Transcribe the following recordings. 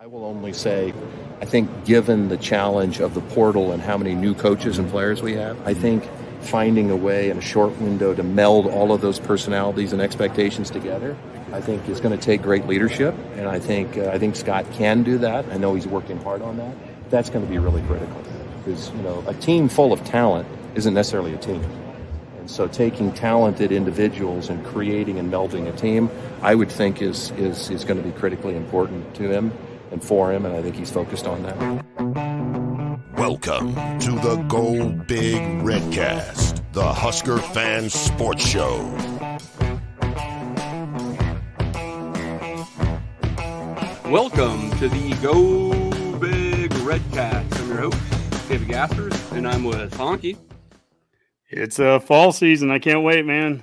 I will only say, I think given the challenge of the portal and how many new coaches and players we have, I think finding a way in a short window to meld all of those personalities and expectations together, I think is going to take great leadership. And I think Scott can do that. I know he's working hard on that. That's going to be really critical because, a team full of talent isn't necessarily a team. And so taking talented individuals and creating and melding a team, I would think is going to be critically important to him and for him, and I think he's focused on that. Welcome to the Go Big Redcast, the Husker Fan Sports Show. Welcome to the Go Big Redcast. I'm your host, David Gaspers, and I'm with Honky. It's a fall season. I can't wait, man.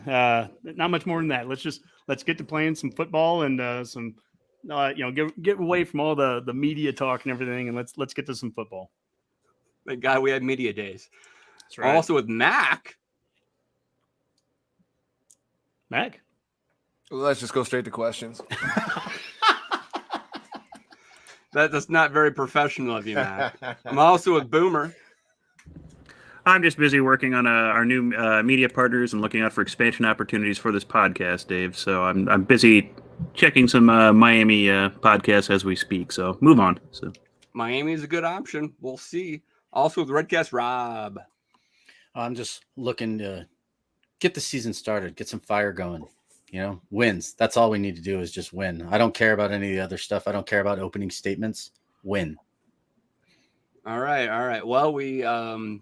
Not much more than that. Let's get to playing some football and get away from all the media talk and everything, and let's get to some football. Thank God we had media days. That's right. Also with Mac. Mac? Well, let's just go straight to questions. That's not very professional of you, Mac. I'm also with Boomer. I'm just busy working on our new media partners and looking out for expansion opportunities for this podcast, Dave. So I'm busy checking some Miami podcasts as we speak. So move on. So Miami is a good option. We'll see. Also with Redcast, Rob. I'm just looking to get the season started, get some fire going. Wins. That's all we need to do is just win. I don't care about any of the other stuff. I don't care about opening statements. Win. All right. Well, we aren't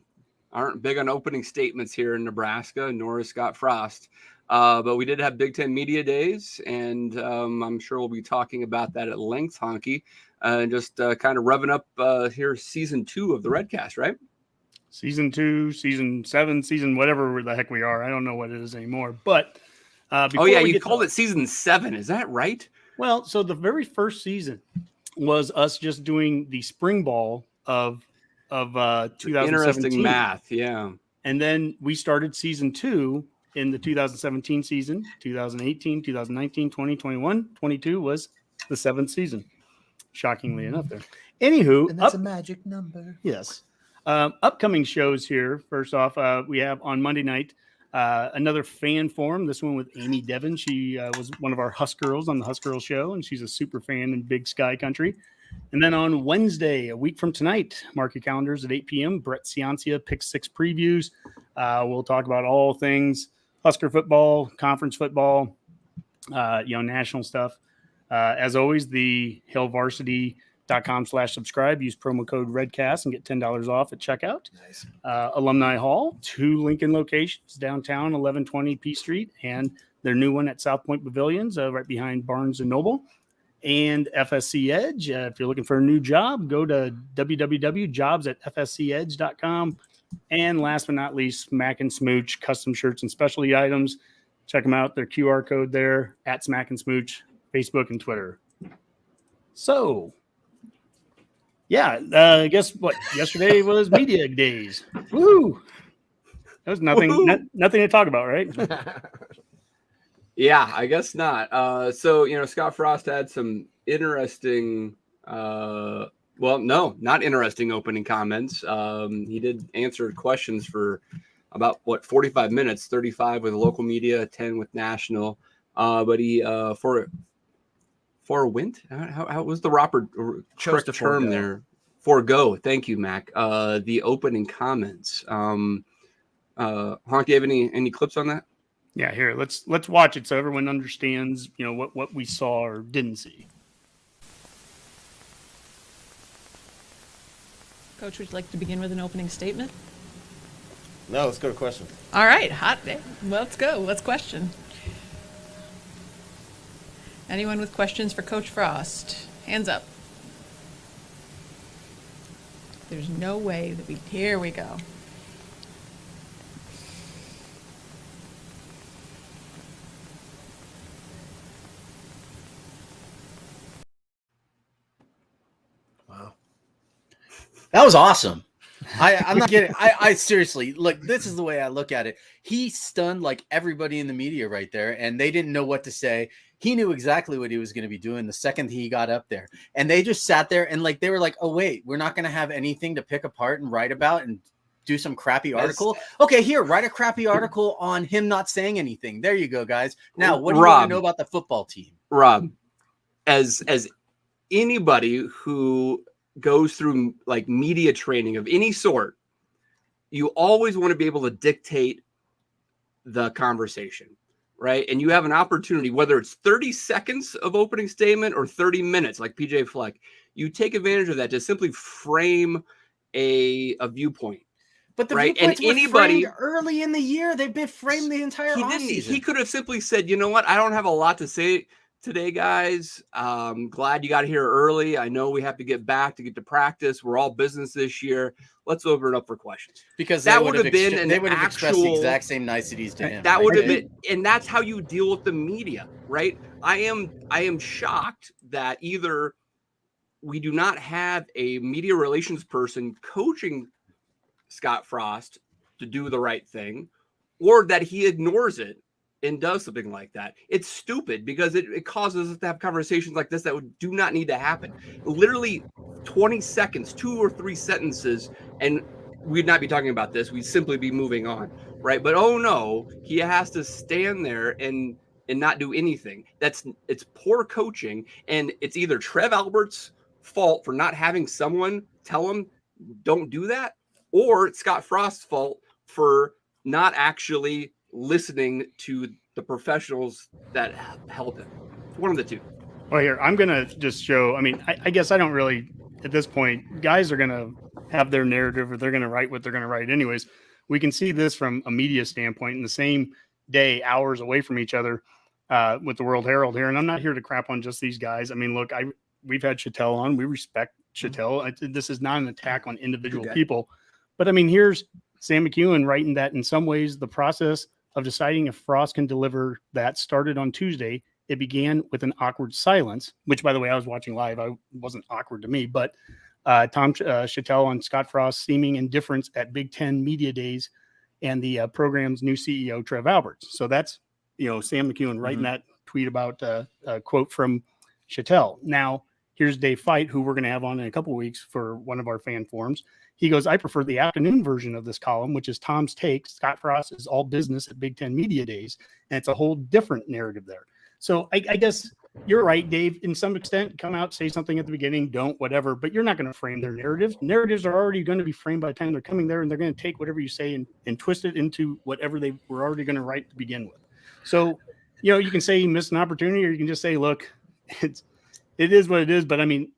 big on opening statements here in Nebraska, nor is Scott Frost. But we did have Big Ten Media Days, and I'm sure we'll be talking about that at length, Honky. Just kind of revving up here season 2 of the Redcast, right? Season 2, season 7, season whatever the heck we are. I don't know what it is anymore. But you called it season 7. Is that right? Well, so the very first season was us just doing the spring ball of 2017. Interesting math, yeah. And then we started season 2 in the 2017 season, 2018, 2019, 2021, 22 was the 7th season. Shockingly enough there. Anywho. And that's a magic number. Yes. Upcoming shows here. First off, we have on Monday night another fan forum. This one with Amy Devon. She was one of our Huskers on the Huskers show, and she's a super fan in Big Sky Country. And then on Wednesday, a week from tonight, mark your calendars at 8 p.m., Brett Ciancia, Pick 6 previews. We'll talk about all things Husker football, conference football, national stuff. As always, the hillvarsity.com/subscribe. Use promo code REDCAST and get $10 off at checkout. Nice. Alumni Hall, 2 Lincoln locations, downtown 1120 P Street, and their new one at South Point Pavilions, right behind Barnes & Noble. And FSC Edge. If you're looking for a new job, go to www.jobs@fscedge.com. And last but not least, Smack and Smooch, custom shirts and specialty items. Check them out. Their QR code there at Smack and Smooch, Facebook and Twitter. So, I guess what yesterday was Media Days. Woo! That was nothing to talk about, right? Yeah, I guess not. Scott Frost had some interesting, not interesting opening comments. He did answer questions for about 45 minutes, 35 with local media, 10 with national. But he forewent. How was the proper correct term there? Forego. Thank you, Mac. The opening comments. Honk, you have any clips on that? Yeah, here, let's watch it so everyone understands, what we saw or didn't see. Coach, would you like to begin with an opening statement? No, let's go to questions. All right, hot day. Well, let's go. Let's question. Anyone with questions for Coach Frost? Hands up. There's no way that here we go. That was awesome. I'm not kidding. I seriously, look, this is the way I look at it. He stunned like everybody in the media right there, and they didn't know what to say. He knew exactly what he was going to be doing the second he got up there. And they just sat there and like, they were like, oh, wait, we're not going to have anything to pick apart and write about and do some crappy article. Okay, here, write a crappy article on him not saying anything. There you go, guys. Now, what do you want to know about the football team? Rob, as anybody who goes through like media training of any sort, you always want to be able to dictate the conversation, right? And you have an opportunity, whether it's 30 seconds of opening statement or 30 minutes, like PJ Fleck, you take advantage of that to simply frame a viewpoint. But the right? viewpoints And were anybody framed early in the year, they've been framed the entire offseason. He could have simply said, you know what? I don't have a lot to say today, guys. Glad you got here early. I know we have to get back to get to practice. We're all business this year. Let's open it up for questions. Because that would have been they would have expressed the exact same niceties to him. That would have been, and that's how you deal with the media, right? I am shocked that either we do not have a media relations person coaching Scott Frost to do the right thing, or that he ignores it and does something like that. It's stupid because it causes us to have conversations like this that do not need to happen. Literally 20 seconds, 2 or 3 sentences, and we'd not be talking about this. We'd simply be moving on, right? But oh no, he has to stand there and not do anything. It's poor coaching, and it's either Trev Albert's fault for not having someone tell him don't do that, or it's Scott Frost's fault for not actually listening to the professionals that helped him. One of the two. Well, here, I'm going to just show, I mean, I guess I don't really, at this point, guys are going to have their narrative or they're going to write what they're going to write anyways. We can see this from a media standpoint in the same day, hours away from each other with the World Herald here. And I'm not here to crap on just these guys. I mean, look, we've had Chattel on. We respect Chattel. This is not an attack on individual people. But, I mean, here's Sam McEwen writing that in some ways the process of deciding if Frost can deliver that started on Tuesday. It began with an awkward silence, which, by the way, I was watching live. I wasn't awkward to me, but Tom Chattel on Scott Frost's seeming indifference at Big Ten Media Days and the program's new CEO, Trev Alberts. So that's, Sam McEwen writing that tweet about a quote from Chattel. Now, here's Dave Feit, who we're going to have on in a couple of weeks for one of our fan forums. He goes, I prefer the afternoon version of this column, which is Tom's take. Scott Frost is all business at Big Ten Media Days. And it's a whole different narrative there. So I guess you're right, Dave, in some extent, come out, say something at the beginning, don't, whatever, but you're not going to frame their narratives. Narratives are already going to be framed by the time they're coming there, and they're going to take whatever you say and twist it into whatever they were already going to write to begin with. So, you can say you missed an opportunity, or you can just say, look, it is what it is. But I mean,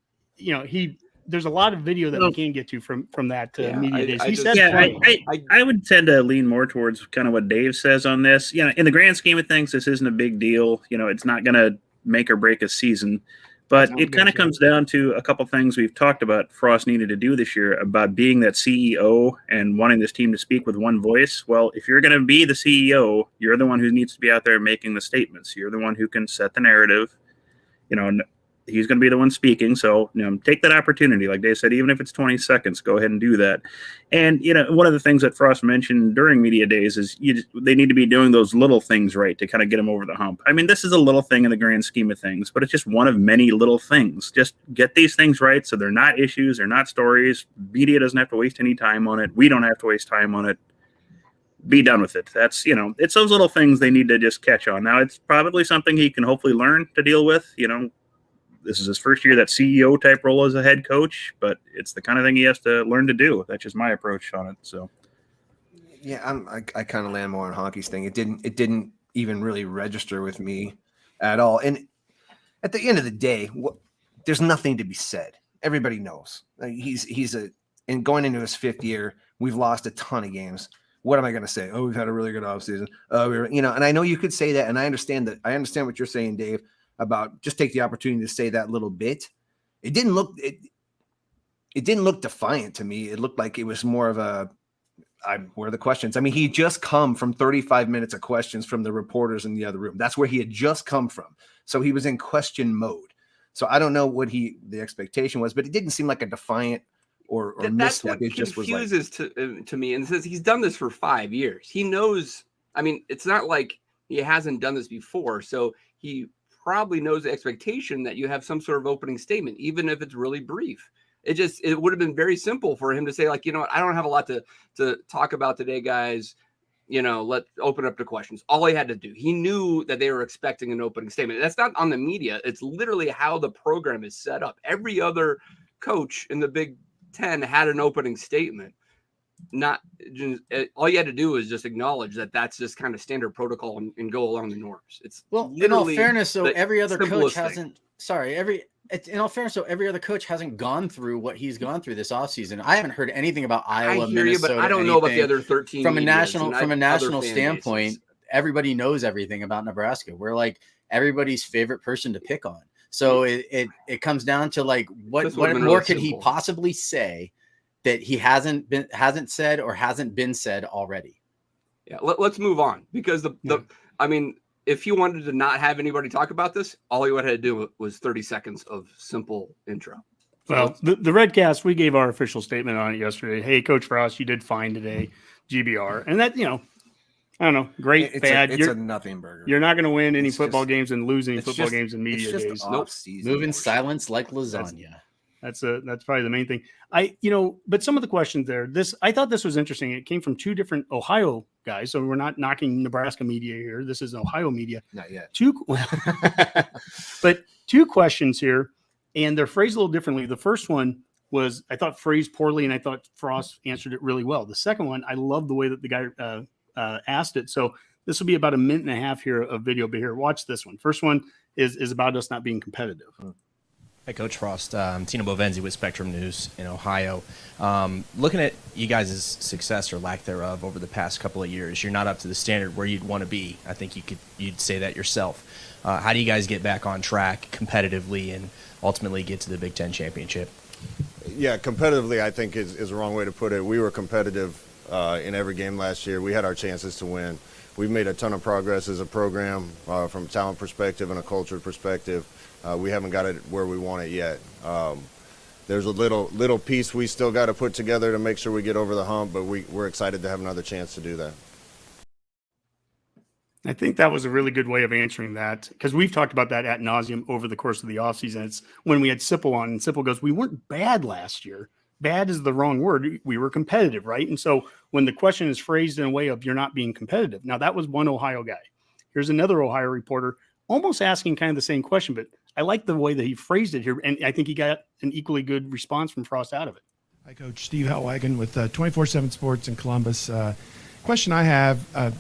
there's a lot of video that we can get to from that media days. I would tend to lean more towards kind of what Dave says on this. In the grand scheme of things, this isn't a big deal. It's not going to make or break a season, but it kind of comes down to a couple things we've talked about Frost needed to do this year about being that CEO and wanting this team to speak with one voice. Well, if you're going to be the CEO, you're the one who needs to be out there making the statements. You're the one who can set the narrative, he's going to be the one speaking. So, take that opportunity. Like Dave said, even if it's 20 seconds, go ahead and do that. And, one of the things that Frost mentioned during media days is they need to be doing those little things right to kind of get them over the hump. I mean, this is a little thing in the grand scheme of things, but it's just one of many little things. Just get these things right so they're not issues, they're not stories. Media doesn't have to waste any time on it. We don't have to waste time on it. Be done with it. That's, it's those little things they need to just catch on. Now, it's probably something he can hopefully learn to deal with, This is his first year, that CEO type role as a head coach, but it's the kind of thing he has to learn to do. That's just my approach on it. So, yeah, I kind of land more on Honky's thing. It didn't even really register with me at all. And at the end of the day, there's nothing to be said. Everybody knows and going into his 5th year, we've lost a ton of games. What am I going to say? Oh, we've had a really good offseason. And I know you could say that, and I understand that. I understand what you're saying, Dave, about just take the opportunity to say that little bit. It didn't look defiant to me. It looked like it was more of where are the questions? I mean, he just come from 35 minutes of questions from the reporters in the other room. That's where he had just come from. So he was in question mode. So I don't know what the expectation was, but it didn't seem like a defiant or misstep. It just was confuses to me, and says he's done this for 5 years. He knows. I mean, it's not like he hasn't done this before. So he probably knows the expectation that you have some sort of opening statement, even if it's really brief. It would have been very simple for him to say, like, you know what, I don't have a lot to talk about today, guys. Let's open up to questions. All he had to do, he knew that they were expecting an opening statement. That's not on the media. It's literally how the program is set up. Every other coach in the Big Ten had an opening statement. All you had to do is just acknowledge that that's just kind of standard protocol and go along the norms. It's in all fairness, though, every other coach thing. in all fairness, though, every other coach hasn't gone through what he's gone through this offseason. I haven't heard anything about Iowa, Minnesota, but I don't know about the other 13 from a national standpoint. Everybody knows everything about Nebraska. We're like everybody's favorite person to pick on. So it comes down to like what more could he possibly say that he hasn't said or hasn't been said already? Yeah, let's move on, because if you wanted to not have anybody talk about this, all you would have to do was 30 seconds of simple intro. Well, the Redcast, we gave our official statement on it yesterday. Hey, Coach Frost, you did fine today, GBR. And that, I don't know, great, bad. It's a nothing burger. You're not going to win any football games and lose any football games in media days. Moving silence like lasagna. That's probably the main thing. But some of the questions there, I thought this was interesting. It came from two different Ohio guys. So we're not knocking Nebraska media here. This is Ohio media. Not yet. But two questions here, and they're phrased a little differently. The first one was, I thought, phrased poorly, and I thought Frost answered it really well. The second one, I love the way that the guy asked it. So this will be about a minute and a half here of video, but here, watch this one. First one is about us not being competitive. Hi, Coach Frost. Tino Bovenzi with Spectrum News in Ohio. Looking at you guys' success or lack thereof over the past couple of years, you're not up to the standard where you'd want to be. I think you'd say that yourself. How do you guys get back on track competitively and ultimately get to the Big Ten championship? Yeah, competitively, I think is the wrong way to put it. We were competitive in every game last year. We had our chances to win. We've made a ton of progress as a program from a talent perspective and a culture perspective. We haven't got it where we want it yet. There's a little piece we still got to put together to make sure we get over the hump, but we're excited to have another chance to do that. I think that was a really good way of answering that, because we've talked about that ad nauseum over the course of the offseason. It's when we had Sipple on, and Sipple goes, we weren't bad last year. Bad is the wrong word. We were competitive, right? And so when the question is phrased in a way of you're not being competitive, now that was one Ohio guy. Here's another Ohio reporter almost asking kind of the same question, but I like the way that he phrased it here, and I think he got an equally good response from Frost out of it. Hi, Coach. Steve Hellwagon with 24/7 Sports in Columbus. Question I have,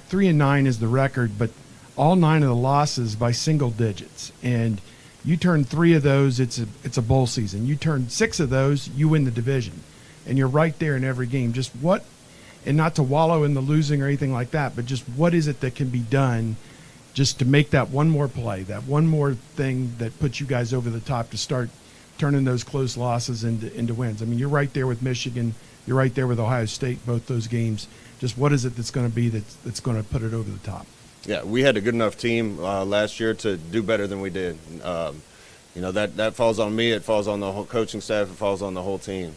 3-9 is the record, but all 9 of the losses by single digits. And you turn 3 of those, it's a bowl season. You turn 6 of those, you win the division. And you're right there in every game. Just what, and not to wallow in the losing or anything like that, but just what is it that can be done just to make that one more play, that one more thing that puts you guys over the top to start turning those close losses into wins? I mean, you're right there with Michigan. You're right there with Ohio State, both those games. Just what is it that's going to be that's going to put it over the top? Yeah, we had a good enough team last year to do better than we did. That falls on me. It falls on the whole coaching staff. It falls on the whole team.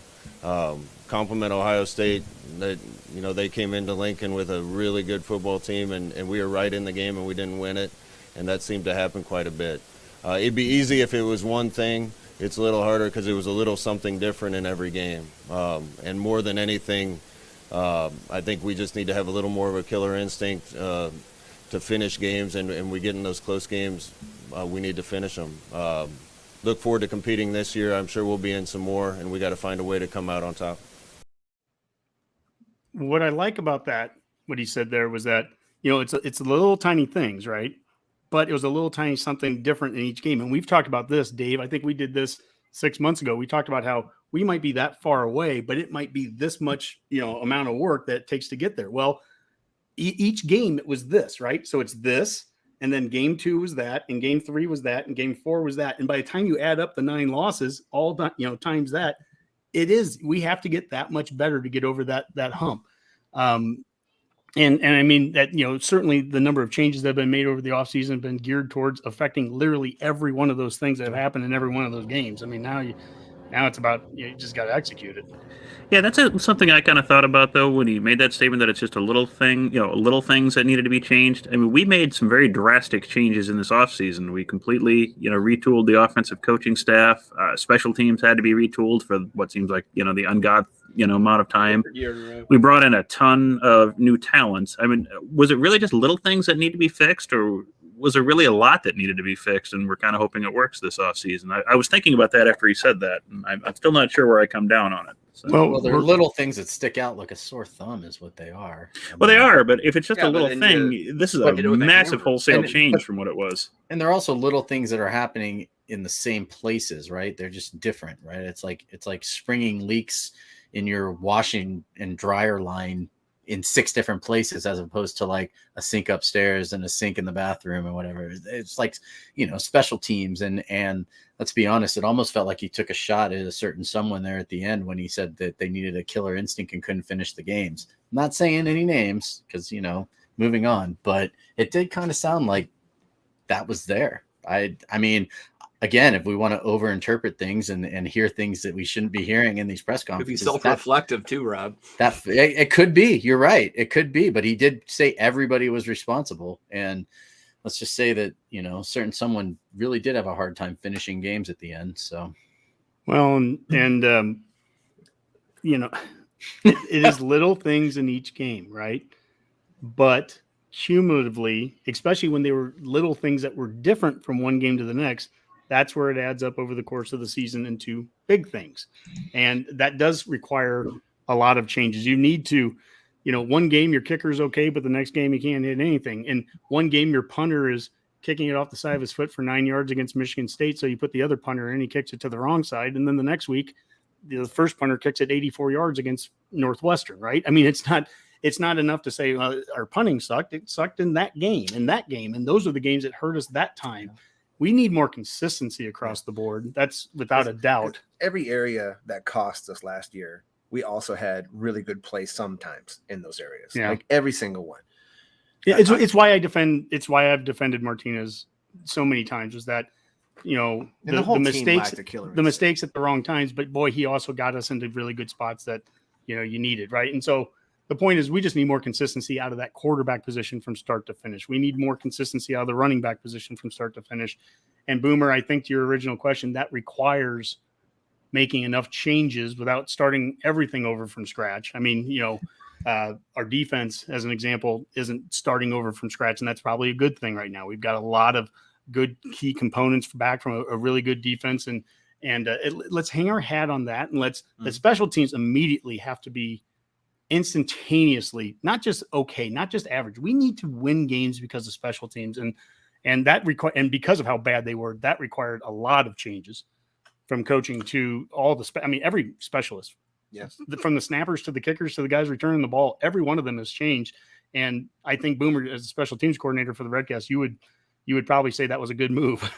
Compliment Ohio State. They came into Lincoln with a really good football team, and we were right in the game, and we didn't win it, and that seemed to happen quite a bit. It'd be easy if it was one thing. It's a little harder because it was a little something different in every game. And more than anything, I think we just need to have a little more of a killer instinct to finish games, and we get in those close games, we need to finish them. Look forward to competing this year. I'm sure we'll be in some more, and we got to find a way to come out on top. What I like about that, what he said there, was that, it's the little tiny things, right? But it was a little tiny something different in each game. And we've talked about this, Dave. I think we did this 6 months ago. We talked about how we might be that far away, but it might be this much, amount of work that it takes to get there. Well, each game it was this, right? So it's this, and then game 2 was that, and game 3 was that, and game 4 was that. And by the time you add up the 9 losses, all times that, we have to get that much better to get over that hump. And I mean that, certainly the number of changes that have been made over the offseason have been geared towards affecting literally every one of those things that have happened in every one of those games. I mean, now Now it's about you just got to execute it. Yeah, that's something I kind of thought about, though, when he made that statement that it's just a little thing, little things that needed to be changed. I mean, we made some very drastic changes in this offseason. We completely, retooled the offensive coaching staff. Special teams had to be retooled for what seems like, the ungodly, amount of time. We brought in a ton of new talents. I mean, was it really just little things that need to be fixed, or was there really a lot that needed to be fixed? And we're kind of hoping it works this offseason. I was thinking about that after he said that, and I'm still not sure where I come down on it. So. Well, they're little things that stick out like a sore thumb is what they are. Well, they are, but if it's just a little thing, this is a massive wholesale change from what it was. And they're also little things that are happening in the same places, right? They're just different, right? It's like springing leaks in your washing and dryer line in 6 different places, as opposed to like a sink upstairs and a sink in the bathroom or whatever. It's like, special teams. And let's be honest, it almost felt like he took a shot at a certain someone there at the end when he said that they needed a killer instinct and couldn't finish the games. I'm not saying any names because, moving on, but it did kind of sound like that was there. I mean, again, if we want to overinterpret things and hear things that we shouldn't be hearing in these press conferences, could be self-reflective too, Rob. That it could be. You're right. It could be, but he did say everybody was responsible. And let's just say that, certain someone really did have a hard time finishing games at the end. So, well, and it is little things in each game, right? But cumulatively, especially when they were little things that were different from one game to the next, that's where it adds up over the course of the season into big things. And that does require a lot of changes. You need to, one game your kicker's okay, but the next game you can't hit anything. And one game your punter is kicking it off the side of his foot for 9 yards against Michigan State. So you put the other punter in, he kicks it to the wrong side. And then the next week, the first punter kicks it 84 yards against Northwestern, right? I mean, it's not enough to say, well, our punting sucked. It sucked in that game. And those are the games that hurt us that time. We need more consistency across the board. That's without a doubt. Every area that cost us last year, we also had really good plays sometimes in those areas. Yeah. Like every single one. Yeah, it's why I've defended Martinez so many times, is that, the mistakes at the wrong times, but boy, he also got us into really good spots that, you needed. Right. And so the point is we just need more consistency out of that quarterback position from start to finish. We need more consistency out of the running back position from start to finish. And Boomer, I think to your original question, that requires making enough changes without starting everything over from scratch. I mean, our defense, as an example, isn't starting over from scratch, and that's probably a good thing right now. We've got a lot of good key components back from a really good defense, and let's hang our hat on that, and the special teams immediately have to be instantaneously, not just okay, not just average. We need to win games because of special teams, and that and because of how bad they were, that required a lot of changes from coaching to all the every specialist. Yes. From the snappers to the kickers to the guys returning the ball, every one of them has changed. And I think Boomer, as a special teams coordinator for the Redcast, you would probably say that was a good move.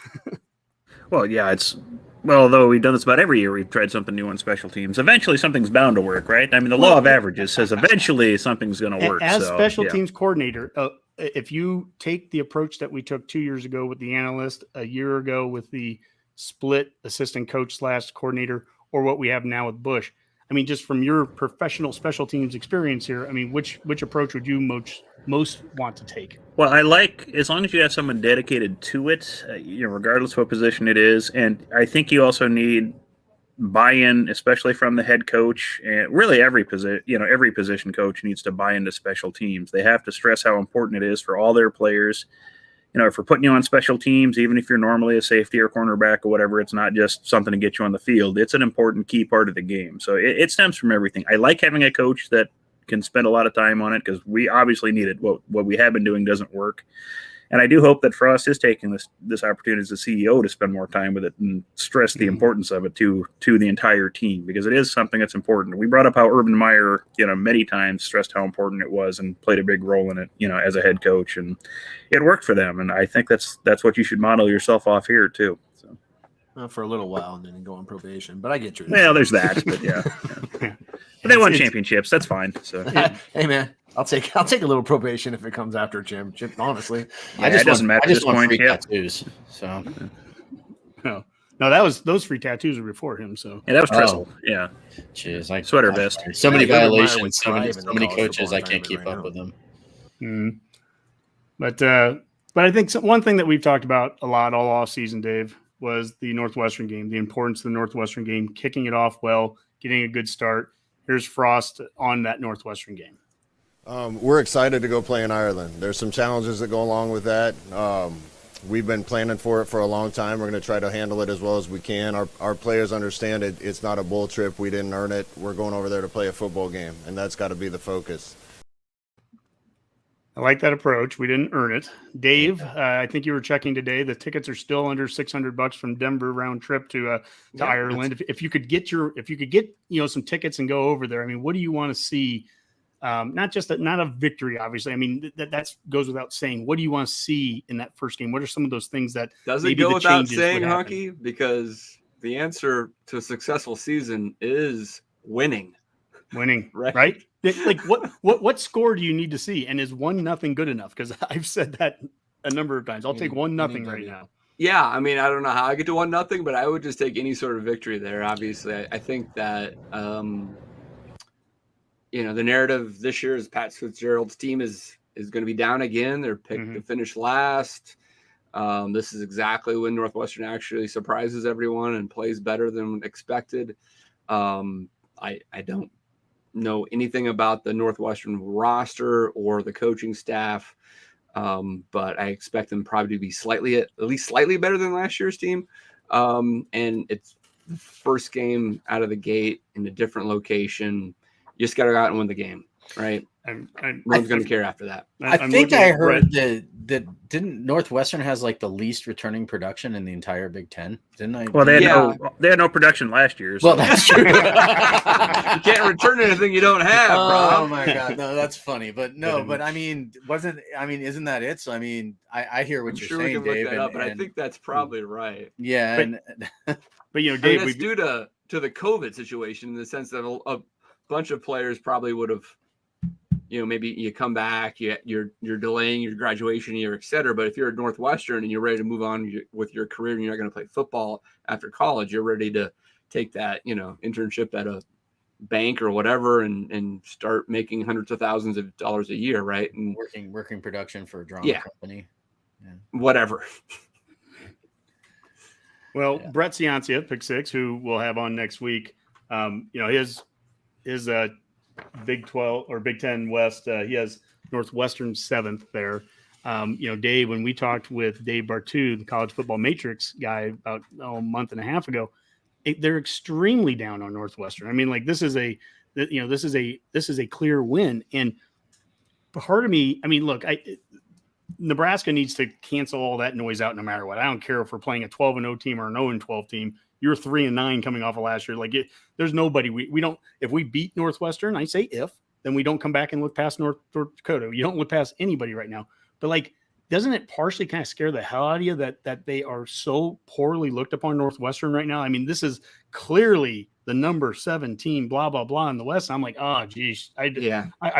Well, yeah, although we've done this about every year, we've tried something new on special teams. Eventually, something's bound to work, right? I mean, the law of averages says eventually something's going to work. As special teams coordinator, if you take the approach that we took 2 years ago with the analyst, a year ago with the split assistant coach / coordinator, or what we have now with Bush, I mean, just from your professional special teams experience here, I mean, which approach would you most want to take? Well, I like, as long as you have someone dedicated to it, regardless of what position it is. And I think you also need buy-in, especially from the head coach, and really every position coach needs to buy into special teams. They have to stress how important it is for all their players. If we're putting you on special teams, even if you're normally a safety or cornerback or whatever, it's not just something to get you on the field. It's an important key part of the game. So it stems from everything. I like having a coach that can spend a lot of time on it because we obviously need it. What we have been doing doesn't work. And I do hope that Frost is taking this opportunity as the CEO to spend more time with it and stress the importance of it to the entire team, because it is something that's important. We brought up how Urban Meyer, many times stressed how important it was and played a big role in it, as a head coach, and it worked for them. And I think that's what you should model yourself off here too. So. For a little while and then go on probation, but I get you. Well, there's that, but yeah. But they won championships. That's fine. So hey man, I'll take a little probation if it comes after Jim. Honestly, it doesn't matter. I just want free tattoos. So no, No, those free tattoos were before him. So Yeah, that was Trestle. Yeah. Jeez, I Sweater vest. So many Yeah, Urban Meyer violations, would so many, thrive in so the many college coaches. football I can't keep environment up right with them. But I think one thing that we've talked about a lot all off season, Dave, was the Northwestern game, the importance of the Northwestern game, kicking it off well, getting a good start. Here's Frost on that Northwestern game. We're excited to go play in Ireland. There's some challenges that go along with that. We've been planning for it for a long time. We're going to try to handle it as well as we can. Our players understand it. It's not a bull trip. We didn't earn it. We're going over there to play a football game, and that's got to be the focus. I like that approach. We didn't earn it. Dave, I think you were checking today. The tickets are still under $600 from Denver round trip to Ireland. If you could get some tickets and go over there, I mean, what do you want to see? Not a victory, obviously. I mean, that goes without saying. What do you want to see in that first game? What are some of those things that does it go without saying, Honky? Because the answer to a successful season is winning. Right? Like what score do you need to see? And is 1-0 good enough? Because I've said that a number of times. I'll take 1-0 right now. Yeah, I mean, I don't know how I get to 1-0, but I would just take any sort of victory there. Obviously, I think that the narrative this year is Pat Fitzgerald's team is going to be down again. They're picked to finish last. This is exactly when Northwestern actually surprises everyone and plays better than expected. I don't know anything about the Northwestern roster or the coaching staff, but I expect them probably to be at least slightly better than last year's team. And it's the first game out of the gate in a different location. You just got to go out and win the game, right? No one's going to care after that. I think I heard that didn't Northwestern has like the least returning production in the entire Big Ten, didn't I? Well, they had no production last year. So. Well, that's true. You can't return anything you don't have. Oh my God, no, that's funny. But I mean, isn't that it? So I mean, I hear what you're saying, we can Dave. look that up, but I think that's probably right. Yeah, but Dave, it's due to the COVID situation in the sense that a bunch of players probably would have. Maybe you come back, you're delaying your graduation year, et cetera. But if you're at Northwestern and you're ready to move on with your career and you're not going to play football after college, you're ready to take that, internship at a bank or whatever and start making hundreds of thousands of dollars a year, right? And working production for a drama company. Yeah. Whatever. Well, Brett Ciancia, Pick Six, who we'll have on next week, his Big 12 or Big 10 West, he has Northwestern 7th there. Dave, when we talked with Dave Bartu, the college football matrix guy, about a month and a half ago, they're extremely down on Northwestern. I mean, like this is a clear win. And part of me, I mean, look, Nebraska needs to cancel all that noise out no matter what. I don't care if we're playing a 12-0 team or an 0-12 team. You're 3-9 coming off of last year. Like there's nobody we don't. If we beat Northwestern, I say then we don't come back and look past North Dakota. You don't look past anybody right now. But like, doesn't it partially kind of scare the hell out of you that they are so poorly looked upon Northwestern right now? I mean, this is clearly the number 7 team, blah blah blah in the West. I'm like, oh geez, I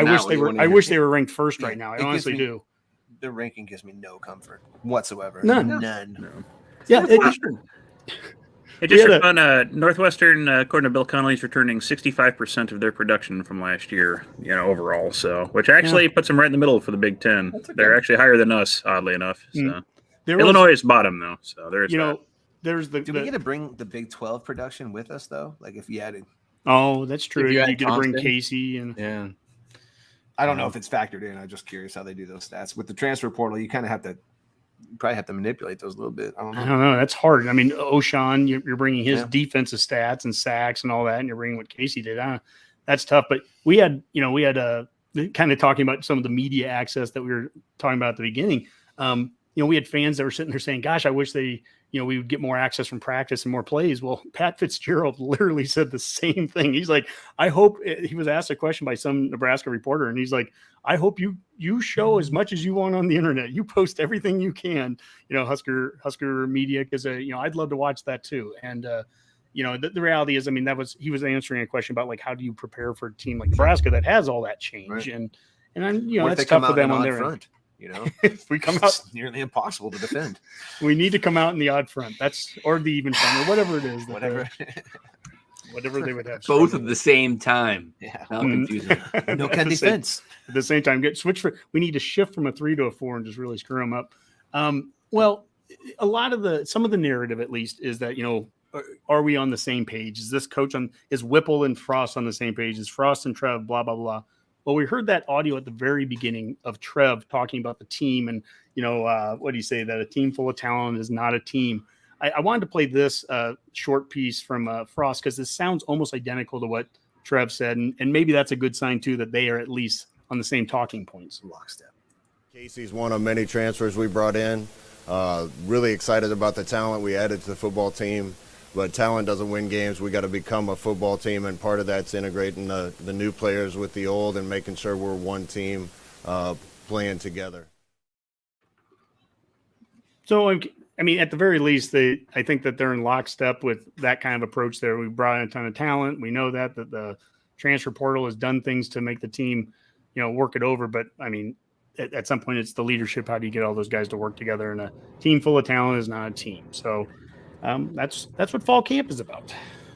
wish they were. I wish they were ranked first right now. I honestly do. Their ranking gives me no comfort whatsoever. None. No. Yeah. Just for fun, Northwestern, according to Bill Connolly, is returning 65% of their production from last year, overall. So, which actually puts them right in the middle for the Big Ten. They're actually higher than us, oddly enough. So, Illinois is bottom though. So there's there's the. Do we get to bring the Big 12 production with us though? Like if you added. Oh, that's true. You get to bring Casey and. Yeah. I don't know if it's factored in. I'm just curious how they do those stats with the transfer portal. You kind of have to. You probably have to manipulate those a little bit. I don't know. That's hard. I mean, O'Shawn, you're bringing his defensive stats and sacks and all that, and you're bringing what Casey did. That's tough. But we had kind of talking about some of the media access that we were talking about at the beginning. We had fans that were sitting there saying, "Gosh, I wish we would get more access from practice and more plays." Well, Pat Fitzgerald literally said the same thing. He's like, "I hope." He was asked a question by some Nebraska reporter, and he's like, "I hope you show as much as you want on the internet. You post everything you can, Husker media, because I'd love to watch that too." And the reality is, I mean, he was answering a question about like how do you prepare for a team like Nebraska that has all that change, right. and that's tough for them on their front. You know, If we come out, it's nearly impossible to defend. we need to come out in the odd front. Or the even front, or whatever it is. Whatever they would have. Both at the same time. Yeah. How confusing. No can defense. At the same time, we need to shift from a 3 to a 4 and just really screw them up. Well, some of the narrative, at least, is that, are we on the same page? Is this coach is Whipple and Frost on the same page? Is Frost and Trev, blah, blah, blah. Well, we heard that audio at the very beginning of Trev talking about the team and, what do you say, that a team full of talent is not a team. I wanted to play this short piece from Frost because this sounds almost identical to what Trev said. And maybe that's a good sign, too, that they are at least on the same talking points. Lockstep. Casey's one of many transfers we brought in. Really excited about the talent we added to the football team. But talent doesn't win games. We got to become a football team, and part of that's integrating the new players with the old and making sure we're one team playing together. So, at the very least, I think that they're in lockstep with that kind of approach there. We brought in a ton of talent. We know that the transfer portal has done things to make the team, work it over. But, at some point, it's the leadership. How do you get all those guys to work together? And a team full of talent is not a team. So that's what fall camp is about.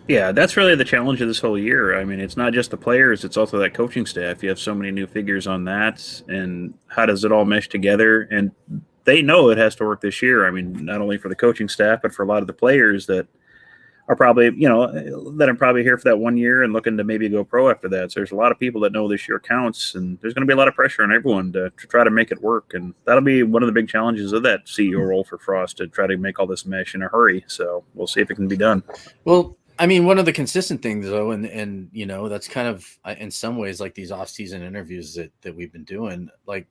Yeah, that's really the challenge of this whole year. It's not just the players, it's also that coaching staff. You have so many new figures on that, and how does it all mesh together? And they know it has to work this year. Not only for the coaching staff, but for a lot of the players that are probably, that are probably here for that 1 year and looking to maybe go pro after that. So there's a lot of people that know this year counts, and there's going to be a lot of pressure on everyone to try to make it work. And that'll be one of the big challenges of that CEO role for Frost, to try to make all this mesh in a hurry. So we'll see if it can be done. Well, one of the consistent things, though, and that's kind of in some ways like these off-season interviews that we've been doing, like,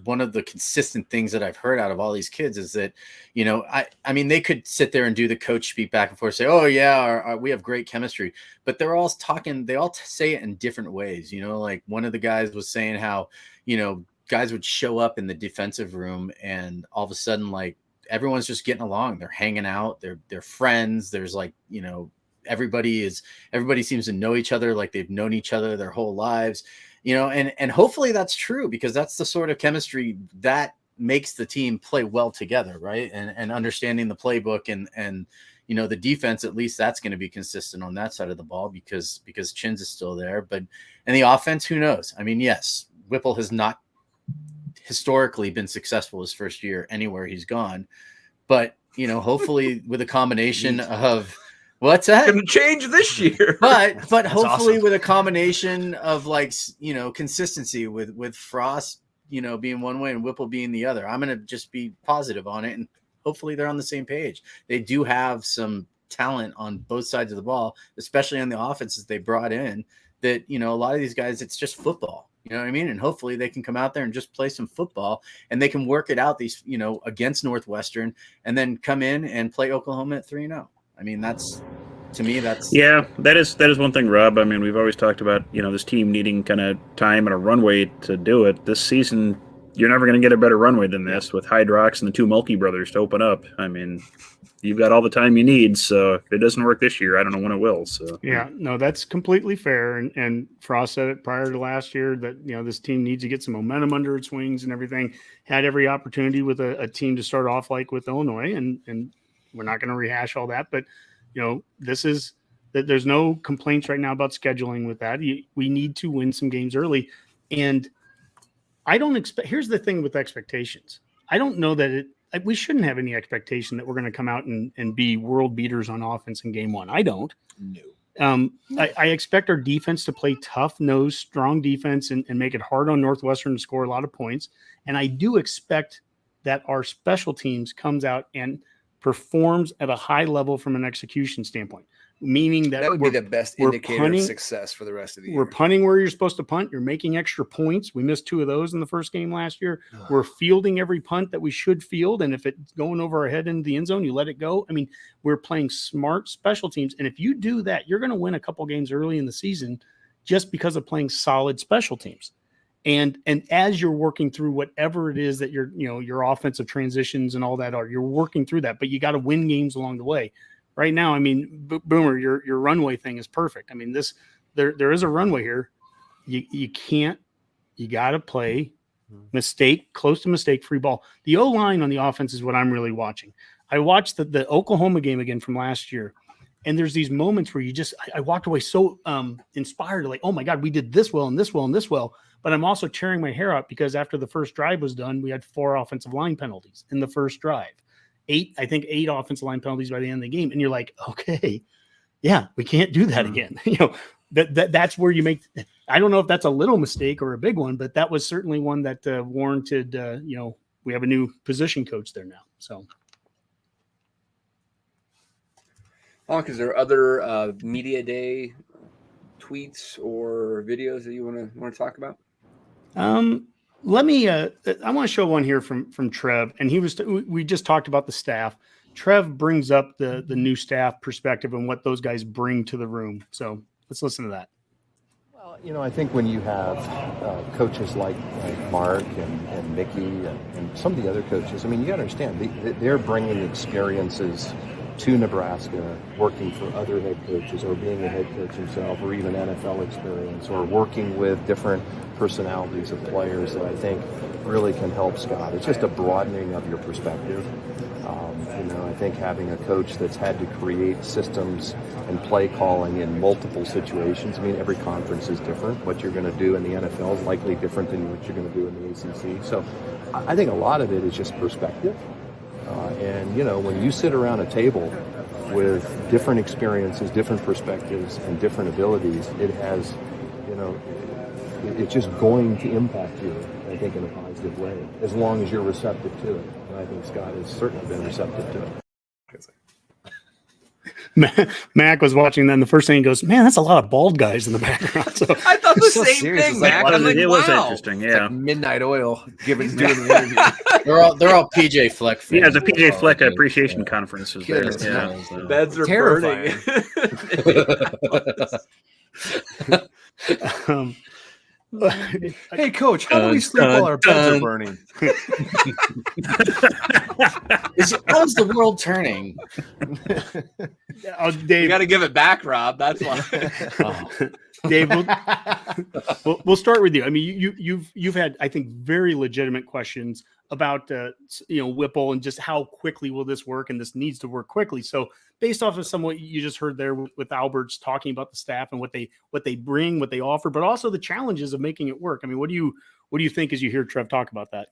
one of the consistent things that I've heard out of all these kids is that, they could sit there and do the coach speak back and forth, say, oh yeah, we have great chemistry, but they're all talking, they all say it in different ways. Like one of the guys was saying how, guys would show up in the defensive room and all of a sudden, like, everyone's just getting along. They're hanging out. They're friends. There's like, everybody seems to know each other. Like they've known each other their whole lives. And hopefully that's true, because that's the sort of chemistry that makes the team play well together, right? And understanding the playbook and the defense, at least that's going to be consistent on that side of the ball because Chins is still there. And the offense, who knows? Yes, Whipple has not historically been successful his first year anywhere he's gone, but hopefully with a combination of what's that? Going to change this year. But hopefully awesome. with a combination of consistency with Frost, being one way and Whipple being the other. I'm going to just be positive on it, and hopefully they're on the same page. They do have some talent on both sides of the ball, especially on the offenses they brought in, that, a lot of these guys, it's just football. You know what I mean? And hopefully they can come out there and just play some football, and they can work it out against Northwestern, and then come in and play Oklahoma at 3-0. That's, to me, that's... Yeah, that is one thing, Rob. We've always talked about, this team needing kind of time and a runway to do it. This season, you're never going to get a better runway than this with Hydrox and the two Mulkey brothers to open up. You've got all the time you need. So if it doesn't work this year, I don't know when it will. So yeah, no, that's completely fair. And Frost said it prior to last year that, this team needs to get some momentum under its wings and everything. Had every opportunity with a team to start off like with Illinois, and we're not going to rehash all that, but this is that there's no complaints right now about scheduling with that. We need to win some games early. And I don't expect, here's the thing with expectations. I don't know that we shouldn't have any expectation that we're going to come out and be world beaters on offense in game one. I don't. No. I expect our defense to play tough-nosed, strong defense and make it hard on Northwestern to score a lot of points. And I do expect that our special teams comes out and performs at a high level from an execution standpoint, meaning that would be the best indicator of success for the rest of the year. We're punting where you're supposed to punt. You're making extra points. We missed 2 of those in the first game last year. We're fielding every punt that we should field. And if it's going over our head into the end zone, you let it go. We're playing smart special teams. And if you do that, you're going to win a couple games early in the season just because of playing solid special teams. And as you're working through whatever it is that your offensive transitions and all that you're working through that, but you got to win games along the way. Right now, Boomer, your runway thing is perfect. There is a runway here. You got to play Mistake, close to mistake-free ball. The O-line on the offense is what I'm really watching. I watched the Oklahoma game again from last year, and there's these moments where I walked away so inspired, like, oh my God, we did this well and this well and this well. But I'm also tearing my hair out because after the first drive was done, we had 4 offensive line penalties in the first drive. 8 offensive line penalties by the end of the game. And you're like, okay, yeah, we can't do that again. That's where you make, I don't know if that's a little mistake or a big one, but that was certainly one that warranted, we have a new position coach there now. So. Honk, is there other media day tweets or videos that you want to talk about? Let me. I want to show one here from Trev, and we just talked about the staff. Trev brings up the new staff perspective and what those guys bring to the room. So let's listen to that. Well, I think when you have coaches like Mark and Mickey and some of the other coaches, I mean, you got to understand they're bringing experiences to Nebraska, working for other head coaches or being a head coach himself or even NFL experience or working with different personalities of players that I think really can help Scott. It's just a broadening of your perspective. I think having a coach that's had to create systems and play calling in multiple situations. I mean, every conference is different. What you're going to do in the NFL is likely different than what you're going to do in the ACC. So I think a lot of it is just perspective. When you sit around a table with different experiences, different perspectives, and different abilities, it has, it's just going to impact you, I think, in a positive way, as long as you're receptive to it. And I think Scott has certainly been receptive to it. Mac was watching that, and the first thing he goes, "Man, that's a lot of bald guys in the background." So I thought the so same serious. thing, It's like, Mac. what I'm like, it was wow. interesting. It's Yeah. like Midnight Oil doing the interview. They're all PJ Fleck fans. Yeah, the PJ Fleck Appreciation Conference was there. Goodness, Yeah. no. The beds are Terrifying. burning. Hey, Coach, how do we sleep while our beds are burning? How's the world turning? Dave, You got to give it back, Rob. That's why. Dave, we'll start with you. I mean, you've had, I think, very legitimate questions about Whipple and just how quickly will this work, and this needs to work quickly. So, based off of some what you just heard there with Albert's talking about the staff and what they bring, what they offer, but also the challenges of making it work. I mean, what do you think as you hear Trev talk about that?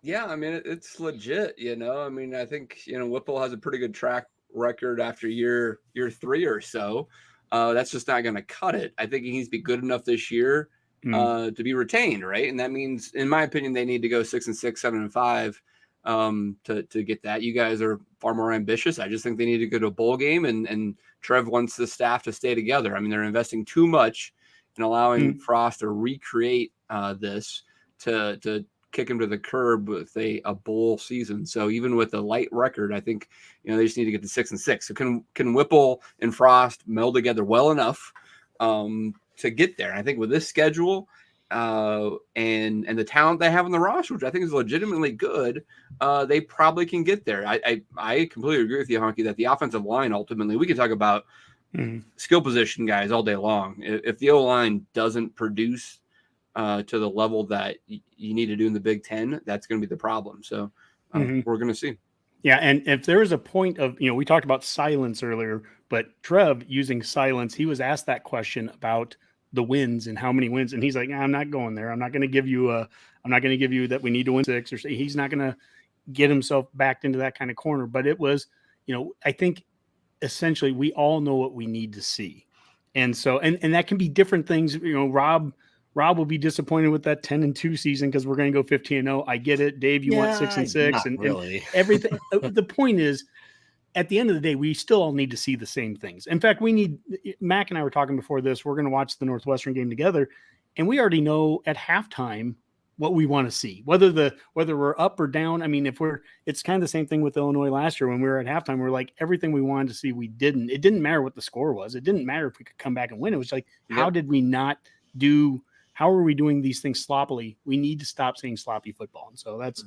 Yeah, I mean, it's legit. I mean, I think Whipple has a pretty good track record after year 3 or so. That's just not going to cut it. I think he needs to be good enough this year to be retained, right? And that means, in my opinion, they need to go 6-6, 7-5 to get that. You guys are far more ambitious. I just think they need to go to a bowl game, and Trev wants the staff to stay together. I mean, they're investing too much in allowing Frost to recreate this to kick him to the curb with a bowl season. So even with a light record, I think they just need to get to 6-6. So can Whipple and Frost meld together well enough to get there? And I think with this schedule and the talent they have on the roster, which I think is legitimately good, they probably can get there. I completely agree with you, Honky, that the offensive line, ultimately, we can talk about skill position guys all day long. If the O-line doesn't produce to the level that you need to do in the Big Ten, that's going to be the problem. So we're going to see. Yeah, and if there is a point of, we talked about silence earlier, but Trev using silence, he was asked that question about the wins and how many wins, and he's like, I'm not going there. I'm not going to give you that we need to win 6 or 6. He's not going to get himself backed into that kind of corner. But it was, I think essentially we all know what we need to see, and so and that can be different things. Rob will be disappointed with that 10-2 season because we're going to go 15-0. I get it, Dave. You want 6-6, and everything. The point is, at the end of the day, we still all need to see the same things. In fact, Mac and I were talking before this. We're going to watch the Northwestern game together, and we already know at halftime what we want to see, whether we're up or down. I mean, it's kind of the same thing with Illinois last year when we were at halftime. We're like, everything we wanted to see, we didn't. It didn't matter what the score was. It didn't matter if we could come back and win. It was like, how did we not do? How are we doing these things sloppily? We need to stop saying sloppy football. And so that's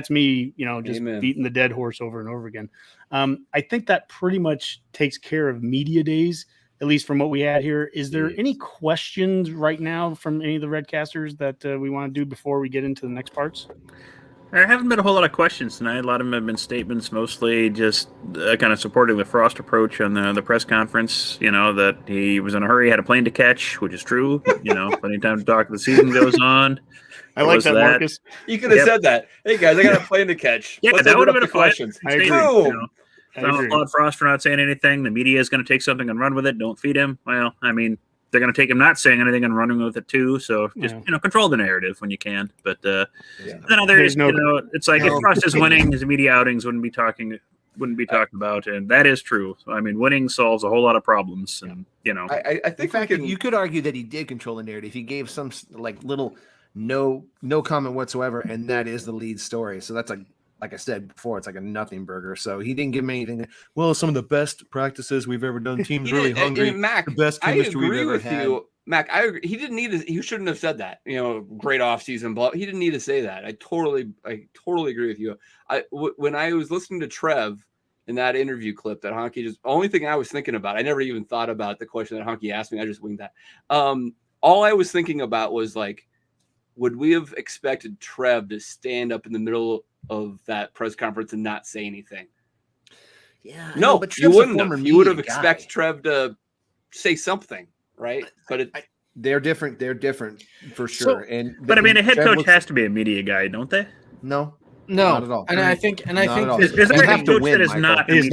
me, just Amen. beating the dead horse over and over again. I think that pretty much takes care of media days. at least from what we had here. Is there any questions right now from any of the Redcasters that we want to do before we get into the next parts? There haven't been a whole lot of questions tonight. A lot of them have been statements, mostly just kind of supporting the Frost approach on the press conference. That he was in a hurry, had a plane to catch, which is true. Plenty of time to talk. The season goes on. I like that, Marcus. You could have said that. Hey guys, I got a plane to catch. Yeah, that would have been a questions. I agree. Boom. I applaud Frost for not saying anything. The media is going to take something and run with it. Don't feed him. Well, I mean, they're going to take him not saying anything and running with it too. So just control the narrative when you can. But then others, it's like if Frost is winning, his media outings wouldn't be talked about, and that is true. So, I mean, winning solves a whole lot of problems, and I think in fact, you could argue that he did control the narrative. He gave some little no comment whatsoever, and that is the lead story. So that's like I said before, it's like a nothing burger. So he didn't give me anything. Well, some of the best practices we've ever done. Teams really hungry. Mac, the best chemistry we've ever had. Mac, I agree. He didn't need to. He shouldn't have said that. Great offseason, but he didn't need to say that. I totally agree with you. When I was listening to Trev in that interview clip that Honky only thing I was thinking about, I never even thought about the question that Honky asked me. I just winged that. All I was thinking about was would we have expected Trev to stand up in the middle of that press conference and not say anything? Yeah, no, but you wouldn't have. You would have expected Trev to say something, right? But they're different. They're different for sure. But I mean, a head coach has to be a media guy, don't they? No, not at all. And I think is there a head coach that is not? Is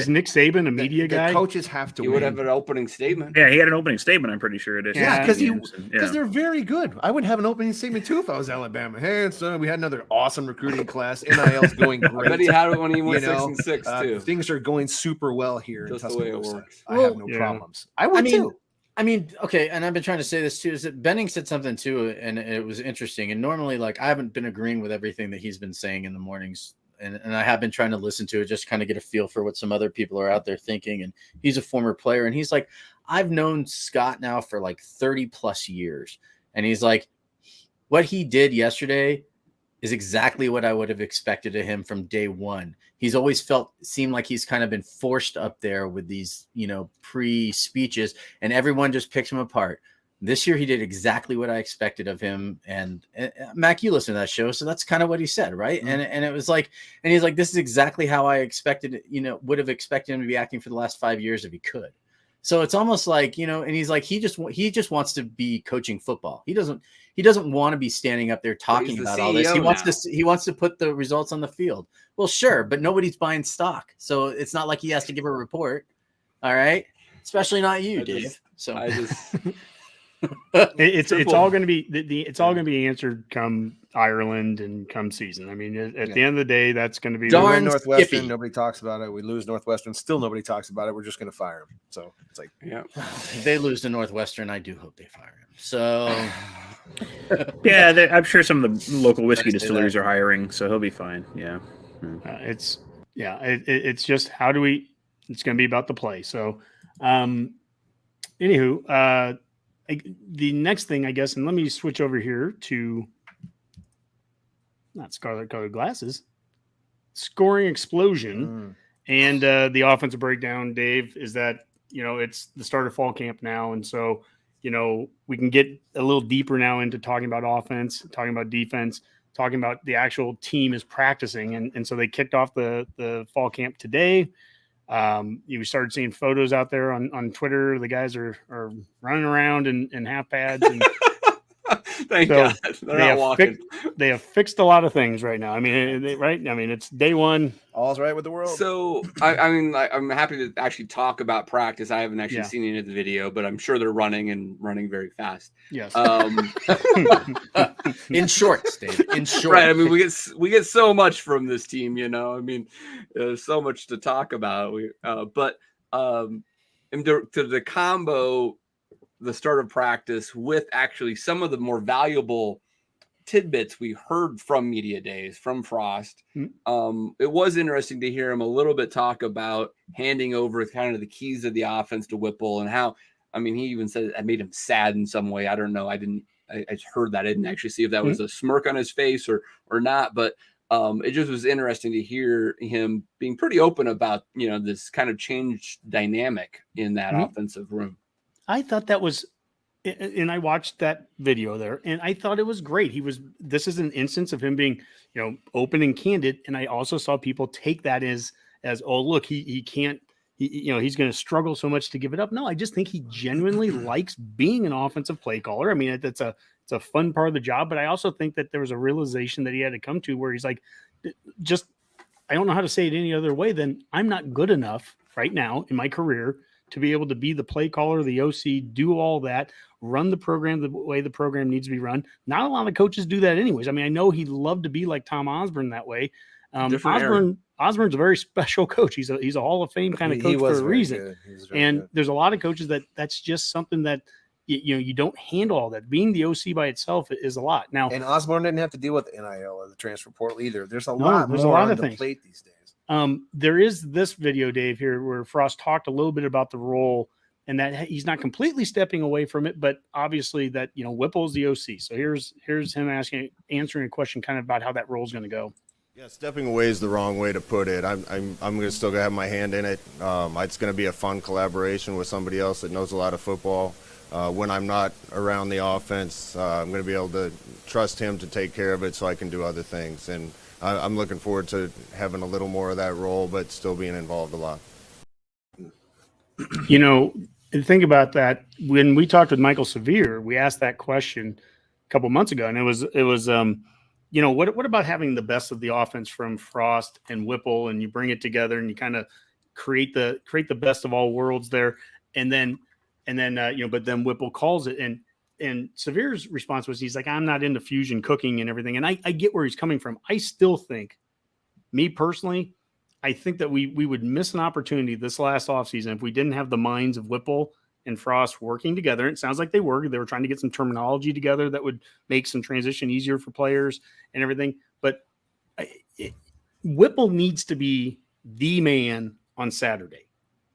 Nick Saban a media guy? The coaches have to. He would have an opening statement. Yeah, he had an opening statement. I'm pretty sure it is. Yeah, because they're very good. I would have an opening statement too if I was Alabama. Hey, so we had another awesome recruiting class. NIL's going great. I bet he had it when he went 6-6 too. Things are going super well here. Just the way it works. I have no problems. I would too. I mean, okay, and I've been trying to say this too, is that Benning said something too, and it was interesting. And normally, I haven't been agreeing with everything that he's been saying in the mornings, and I have been trying to listen to it, just kind of get a feel for what some other people are out there thinking. And he's a former player, and he's like, I've known Scott now for 30 plus years. And he's like, what he did yesterday is exactly what I would have expected of him from day one. He's always seemed like he's kind of been forced up there with these, pre-speeches, and everyone just picks him apart. This year, he did exactly what I expected of him. And Mac, you listen to that show, so that's kind of what he said, right? Mm-hmm. And it was and he's like, this is exactly how I expected, would have expected him to be acting for the last 5 years if he could. So it's almost like, and he's like, he just wants to be coaching football. He doesn't want to be standing up there talking about all this. He wants to put the results on the field. Well, sure, but nobody's buying stock. So it's not like he has to give a report. All right. Especially not you, Dave. It's all going to be it's all going to be answered come Ireland and come season. I mean, at the end of the day, that's going to be Northwestern. Skippy. Nobody talks about it. We lose Northwestern. Still nobody talks about it. We're just going to fire him. So it's like, if they lose to Northwestern, I do hope they fire him. So yeah, I'm sure some of the local whiskey distilleries are hiring, so he'll be fine. Yeah, it's just it's going to be about the play. So, anywho, the next thing, I guess, and let me switch over here to not scarlet colored glasses, scoring explosion, and the offensive breakdown. Dave, is that it's the start of fall camp now, and so we can get a little deeper now into talking about offense, talking about defense, talking about the actual team is practicing, and so they kicked off the fall camp today. You started seeing photos out there on Twitter. The guys are running around in half pads. And Thank God. They're not walking. They have fixed a lot of things right now. I mean, it's day one. All's right with the world. So, I'm happy to actually talk about practice. I haven't actually seen any of the video, but I'm sure they're running very fast. Yes. In shorts, Dave. In shorts. Right. I mean, we get so much from this team, I mean, there's so much to talk about. But to the combo, the start of practice with actually some of the more valuable tidbits we heard from Media Days from Frost. It was interesting to hear him a little bit talk about handing over kind of the keys of the offense to Whipple, and how, he even said it made him sad in some way. I don't know. I heard that. I didn't actually see if that was a smirk on his face or not, but it just was interesting to hear him being pretty open about, this kind of change dynamic in that offensive room. I thought that was, and I watched that video there, and I thought it was great. This is an instance of him being, open and candid. And I also saw people take that as, oh, look, he can't, he's going to struggle so much to give it up. No, I just think he genuinely likes being an offensive play caller. I mean, it's a fun part of the job, but I also think that there was a realization that he had to come to where he's like, I don't know how to say it any other way than I'm not good enough right now in my career to be able to be the play caller, the OC, do all that, run the program the way the program needs to be run. Not a lot of coaches do that anyways. I mean, I know he'd love to be like Tom Osborne that way. Osborne's a very special coach. He's a Hall of Fame kind of coach for a reason. And there's a lot of coaches that's just something that you don't handle all that. Being the OC by itself is a lot. Now, and Osborne didn't have to deal with NIL or the transfer portal either. There's a lot of things. Plate these days. There is this video, Dave, here where Frost talked a little bit about the role and that he's not completely stepping away from it, but obviously that Whipple's the OC. So here's him answering a question kind of about how that role is going to go. Yeah, stepping away is the wrong way to put it. I'm going to still have my hand in it. It's going to be a fun collaboration with somebody else that knows a lot of football. When I'm not around the offense, I'm going to be able to trust him to take care of it so I can do other things. And I'm looking forward to having a little more of that role, but still being involved a lot. And think about that. When we talked with Michael Severe, we asked that question a couple months ago, and it was what about having the best of the offense from Frost and Whipple, and you bring it together and you kind of create the best of all worlds there, and then but then Whipple calls it, and Severe's response was, he's like, I'm not into fusion cooking and everything. And I get where he's coming from. I still think, me personally, I think that we would miss an opportunity this last offseason if we didn't have the minds of Whipple and Frost working together. It sounds like they were trying to get some terminology together that would make some transition easier for players and everything. But Whipple needs to be the man on Saturday.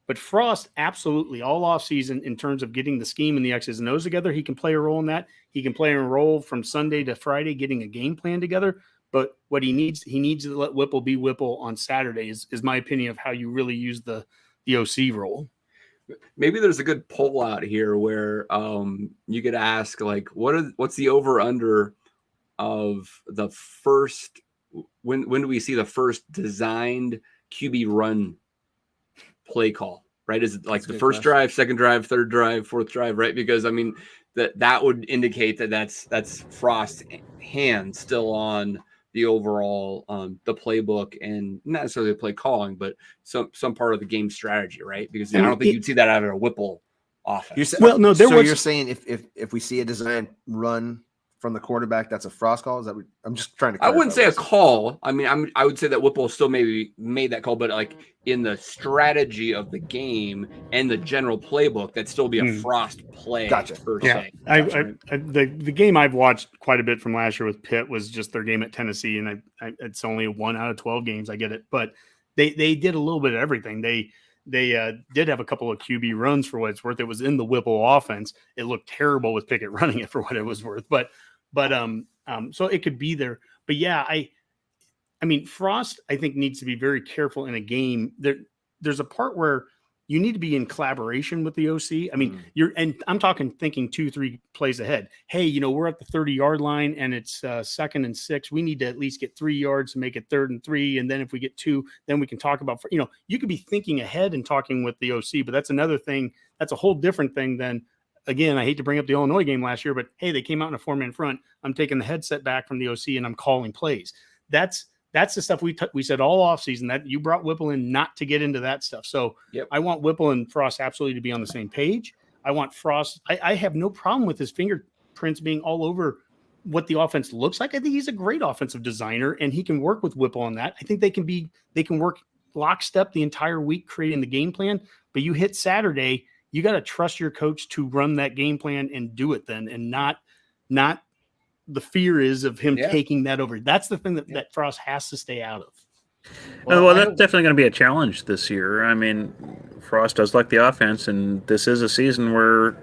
But Frost, absolutely, all offseason in terms of getting the scheme and the X's and O's together, he can play a role in that. He can play a role from Sunday to Friday, getting a game plan together. But what he needs to let Whipple be Whipple on Saturday is my opinion of how you really use the OC role. Maybe there's a good poll out here where you could ask, like, what's the over under of the first, when do we see the first designed QB run play call, right? Is it like the first drive, second drive, third drive, fourth drive, right? Because I mean that would indicate that's Frost's hand still on the overall the playbook, and not necessarily the play calling, but some part of the game strategy, right? Because I don't think you'd see that out of a Whipple offense. You're saying if we see a design run from the quarterback, that's a Frost call? Is that what, I'm just trying to. I wouldn't say a call. I mean, I would say that Whipple still maybe made that call, but like in the strategy of the game and the general playbook, that'd still be a Frost play. Gotcha. Per se. The game I've watched quite a bit from last year with Pitt was just their game at Tennessee, and it's only 1 out of 12 games. I get it, but they did a little bit of everything. They did have a couple of QB runs for what it's worth. It was in the Whipple offense. It looked terrible with Pickett running it for what it was worth, but so it could be there. But yeah, I mean, Frost, I think, needs to be very careful in a game. There's a part where you need to be in collaboration with the OC. I mean, and I'm thinking 2-3 plays ahead. Hey, we're at the 30-yard line and it's 2nd and 6. We need to at least get 3 yards to make it 3rd and 3. And then if we get 2, then we can talk about, you could be thinking ahead and talking with the OC, but that's another thing. That's a whole different thing than, again, I hate to bring up the Illinois game last year, but hey, they came out in a 4-man front. I'm taking the headset back from the OC and I'm calling plays. That's the stuff we said all offseason, that you brought Whipple in not to get into that stuff. So I want Whipple and Frost absolutely to be on the same page. I want Frost. I have no problem with his fingerprints being all over what the offense looks like. I think he's a great offensive designer and he can work with Whipple on that. I think they can work lockstep the entire week creating the game plan, but you hit Saturday, you got to trust your coach to run that game plan and do it then, and not the fear is of him taking that over. That's the thing that Frost has to stay out of. Well, that's definitely going to be a challenge this year. I mean, Frost does like the offense, and this is a season where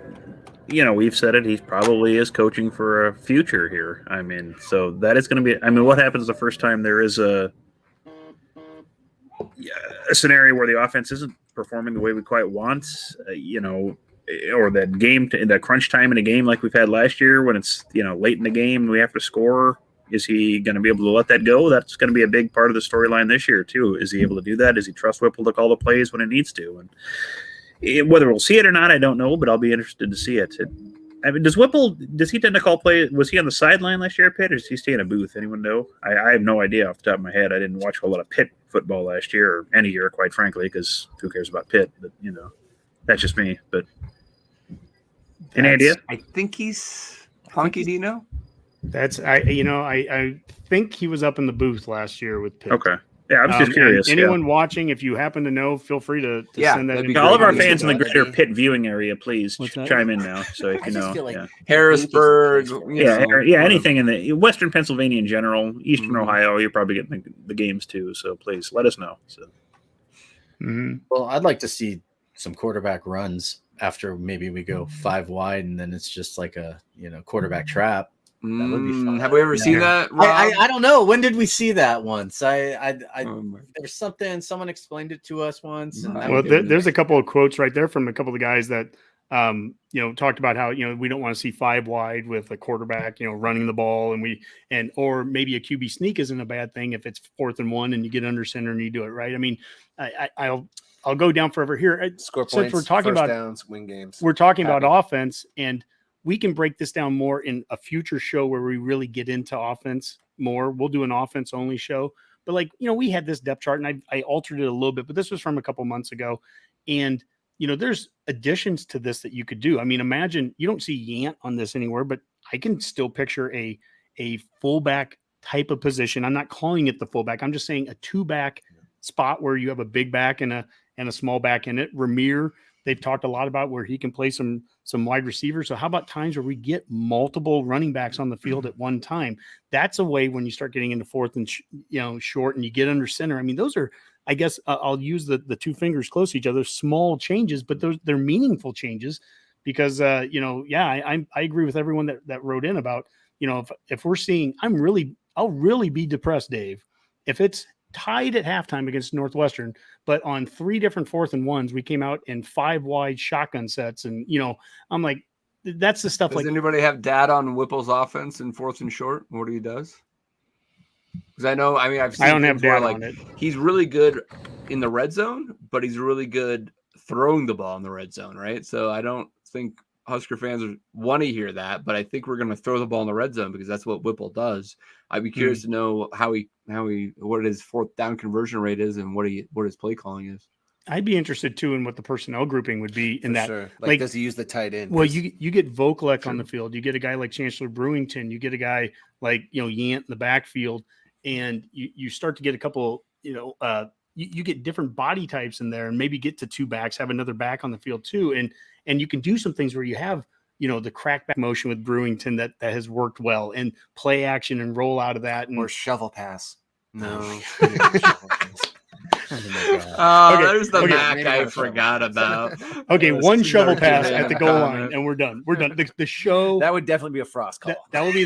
we've said it. He probably is coaching for a future here. I mean, so that is going to be. I mean, what happens the first time there is a scenario where the offense isn't performing the way we quite want? Or that crunch time in a game like we've had last year when it's late in the game and we have to score. Is he going to be able to let that go? That's going to be a big part of the storyline this year too. Is he able to do that? Does he trust Whipple to call the plays when it needs to? And whether we'll see it or not, I don't know, but I'll be interested to see it. I mean, does he tend to call plays? Was he on the sideline last year, Pitt, or does he stay in a booth? Anyone know? I have no idea off the top of my head. I didn't watch a whole lot of Pitt football last year or any year, quite frankly, because who cares about Pitt? But that's just me. But any idea? I think he's Honky. Do you know? I think he was up in the booth last year with Pitt. Okay. Yeah, I was just curious. Anyone watching, if you happen to know, feel free to send that. All of our fans in the greater Pitt viewing area, please chime in now. So if Harrisburg, anything in the Western Pennsylvania in general, Eastern Ohio, you're probably getting the games too. So please let us know. So, Well, I'd like to see some quarterback runs after maybe we go 5 wide, and then it's just like a quarterback trap. That would be fun. Have we ever seen that, Rob? I don't know. When did we see that once? There's something, someone explained it to us once. And there's a couple of quotes right there from a couple of the guys that talked about how we don't want to see 5 wide with a quarterback running the ball, or maybe a QB sneak isn't a bad thing if it's 4th and 1 and you get under center and you do it right. I mean, I'll go down forever here. Score points, since we're talking first about downs, win games. We're talking about offense, and we can break this down more in a future show where we really get into offense more. We'll do an offense only show, but we had this depth chart and I altered it a little bit, but this was from a couple months ago. And, there's additions to this that you could do. I mean, imagine you don't see Yant on this anywhere, but I can still picture a fullback type of position. I'm not calling it the fullback. I'm just saying a 2-back spot where you have a big back and a small back in it. Ramir, they've talked a lot about where he can play some wide receivers. So how about times where we get multiple running backs on the field at one time? That's a way when you start getting into 4th and short and you get under center. I mean, those are, I guess I'll use the 2 fingers close to each other, small changes, but they're meaningful changes because, I agree with everyone that wrote in about, if we're seeing, I'll really be depressed, Dave, if it's tied at halftime against Northwestern, but on 3 different 4th and 1s, we came out in 5 wide shotgun sets. And, I'm like, that's the stuff. Does anybody have data on Whipple's offense in 4th and short? What he does? Because I've seen. I don't have data on it. He's really good in the red zone, but he's really good throwing the ball in the red zone, right? So I don't think Husker fans want to hear that, but I think we're going to throw the ball in the red zone because that's what Whipple does. I'd be curious to know what his 4th down conversion rate is and what his play calling is. I'd be interested too in what the personnel grouping would be in that. Sure. Does he use the tight end? Well, you get Vokalek on the field, you get a guy like Chancellor Brewington, you get a guy like Yant in the backfield, and you start to get a couple. You get different body types in there, and maybe get to 2 backs, have another back on the field too, and you can do some things where you have the crackback motion with Brewington that has worked well, and play action and roll out of that, or shovel pass. No. There's the Mac I forgot about. Okay, one shovel pass at the goal line, and we're done. We're done. The show that would definitely be a Frost call. That will be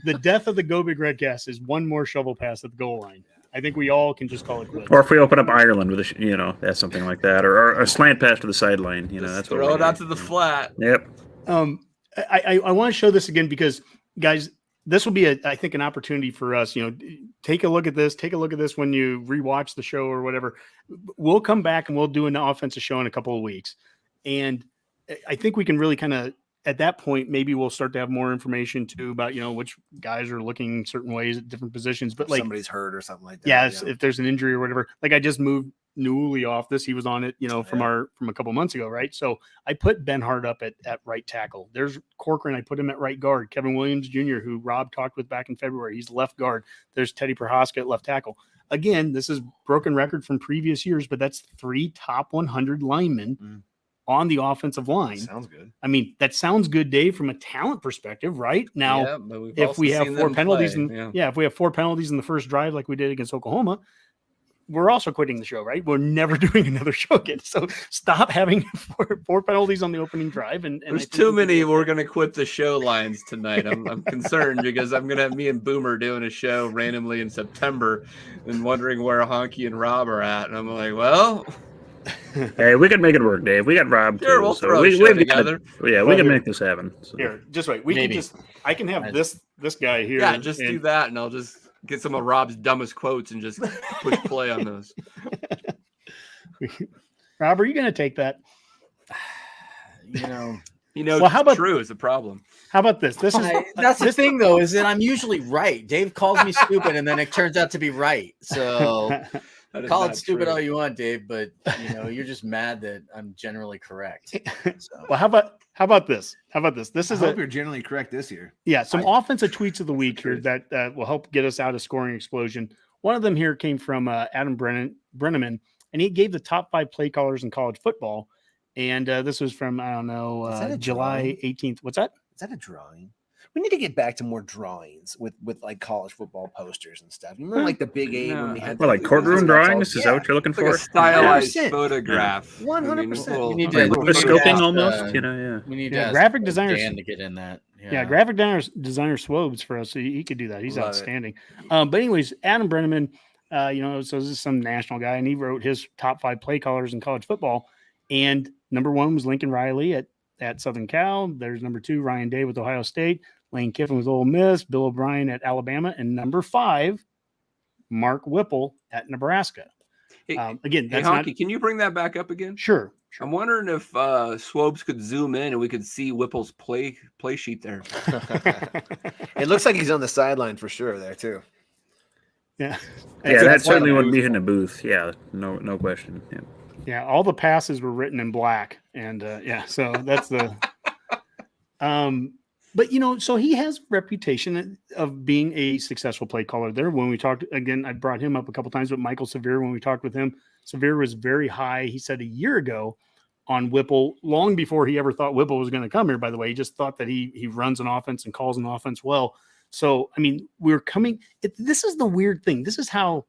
the death of the Go Big Redcast is one more shovel pass at the goal line. I think we all can just call it quits. Or if we open up Ireland with that's something like that, or a slant pass to the sideline. That's throw it out to the flat. Yep. I want to show this again because, guys, this will be I think an opportunity for us. Take a look at this. Take a look at this when you rewatch the show or whatever. We'll come back and we'll do an offensive show in a couple of weeks, and I think we can really kind of. At that point, maybe we'll start to have more information too about, which guys are looking certain ways at different positions, but somebody's hurt or something like that. Yeah. If there's an injury or whatever, I just moved Newley off this. He was on it, from a couple months ago. Right. So I put Ben Hart up at right tackle. There's Corcoran. I put him at right guard. Kevin Williams Jr., who Rob talked with back in February, he's left guard. There's Teddy Prohaska at left tackle. Again, this is broken record from previous years, but that's 3 top 100 linemen on the offensive line. Sounds good. I mean, that sounds good, Dave, from a talent perspective, right? Now, if we have 4 penalties, if we have 4 penalties in the first drive like we did against Oklahoma, we're also quitting the show, right? We're never doing another show again. So stop having four penalties on the opening drive. And there's too many. We're going to quit the show lines tonight. I'm concerned because I'm going to have me and Boomer doing a show randomly in September and wondering where Honky and Rob are at. And I'm like, well, hey, we can make it work, Dave. We got Rob. Sure, too, we'll so throw a show together. We can make this happen. So. Here, just wait. I can have this guy here. Yeah, just do that, and I'll just get some of Rob's dumbest quotes and just push play on those. Rob, are you going to take that? Well, how about true is the problem? How about this? That's the thing, though, is that I'm usually right. Dave calls me stupid, and then it turns out to be right. So call it stupid all you want, Dave, but you're just mad that I'm generally correct. So. Well, how about this? This is I hope you're generally correct this year. Yeah, some offensive tweets of the week here that will help get us out of scoring explosion. One of them here came from Adam Brenneman, and he gave the top 5 play callers in college football. And this was from, I don't know, July 18th. What's that? Is that a drawing? We need to get back to more drawings with like college football posters and stuff. Remember like the Big 8 when we had like courtroom drawings? Is that what you're looking for? Like a stylized photograph. 100%. We need to scoping almost. We need to graphic designers Dan to get in that. Yeah, graphic designer Swobes for us. So he could do that. He's outstanding. But anyways, Adam Brenneman, so this is some national guy, and he wrote his top 5 play callers in college football. And number 1 was Lincoln Riley at Southern Cal. There's number 2, Ryan Day with Ohio State. Lane Kiffin with Ole Miss. Bill O'Brien at Alabama. And number 5, Mark Whipple at Nebraska. Again, that's Honky, can you bring that back up again? Sure. I'm wondering if Swobes could zoom in and we could see Whipple's play sheet there. It looks like he's on the sideline for sure there too. Yeah. Yeah, that certainly wouldn't be in a booth. Yeah, no question. Yeah. Yeah, all the passes were written in black, and so that's the. But so he has a reputation of being a successful play caller there. When we talked again, I brought him up a couple times with Michael Severe. When we talked with him, Severe was very high. He said a year ago on Whipple, long before he ever thought Whipple was going to come here. By the way, he just thought that he runs an offense and calls an offense well. So I mean, we're coming. This is the weird thing. This is how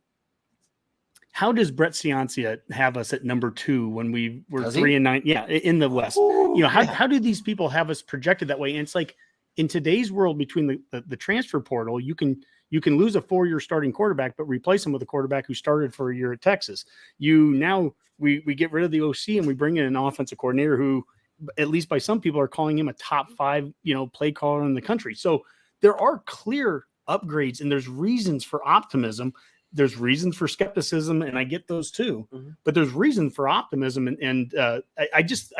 does Brett Ciancia have us at number 2 when we were 3-9? Yeah, in the West. How do these people have us projected that way? And it's like in today's world, between the transfer portal, you can lose a 4-year starting quarterback, but replace him with a quarterback who started for a year at Texas. We get rid of the OC and we bring in an offensive coordinator who, at least by some people, are calling him a top 5 play caller in the country. So there are clear upgrades, and there's reasons for optimism. There's reasons for skepticism, and I get those too. Mm-hmm. But there's reason for optimism, and I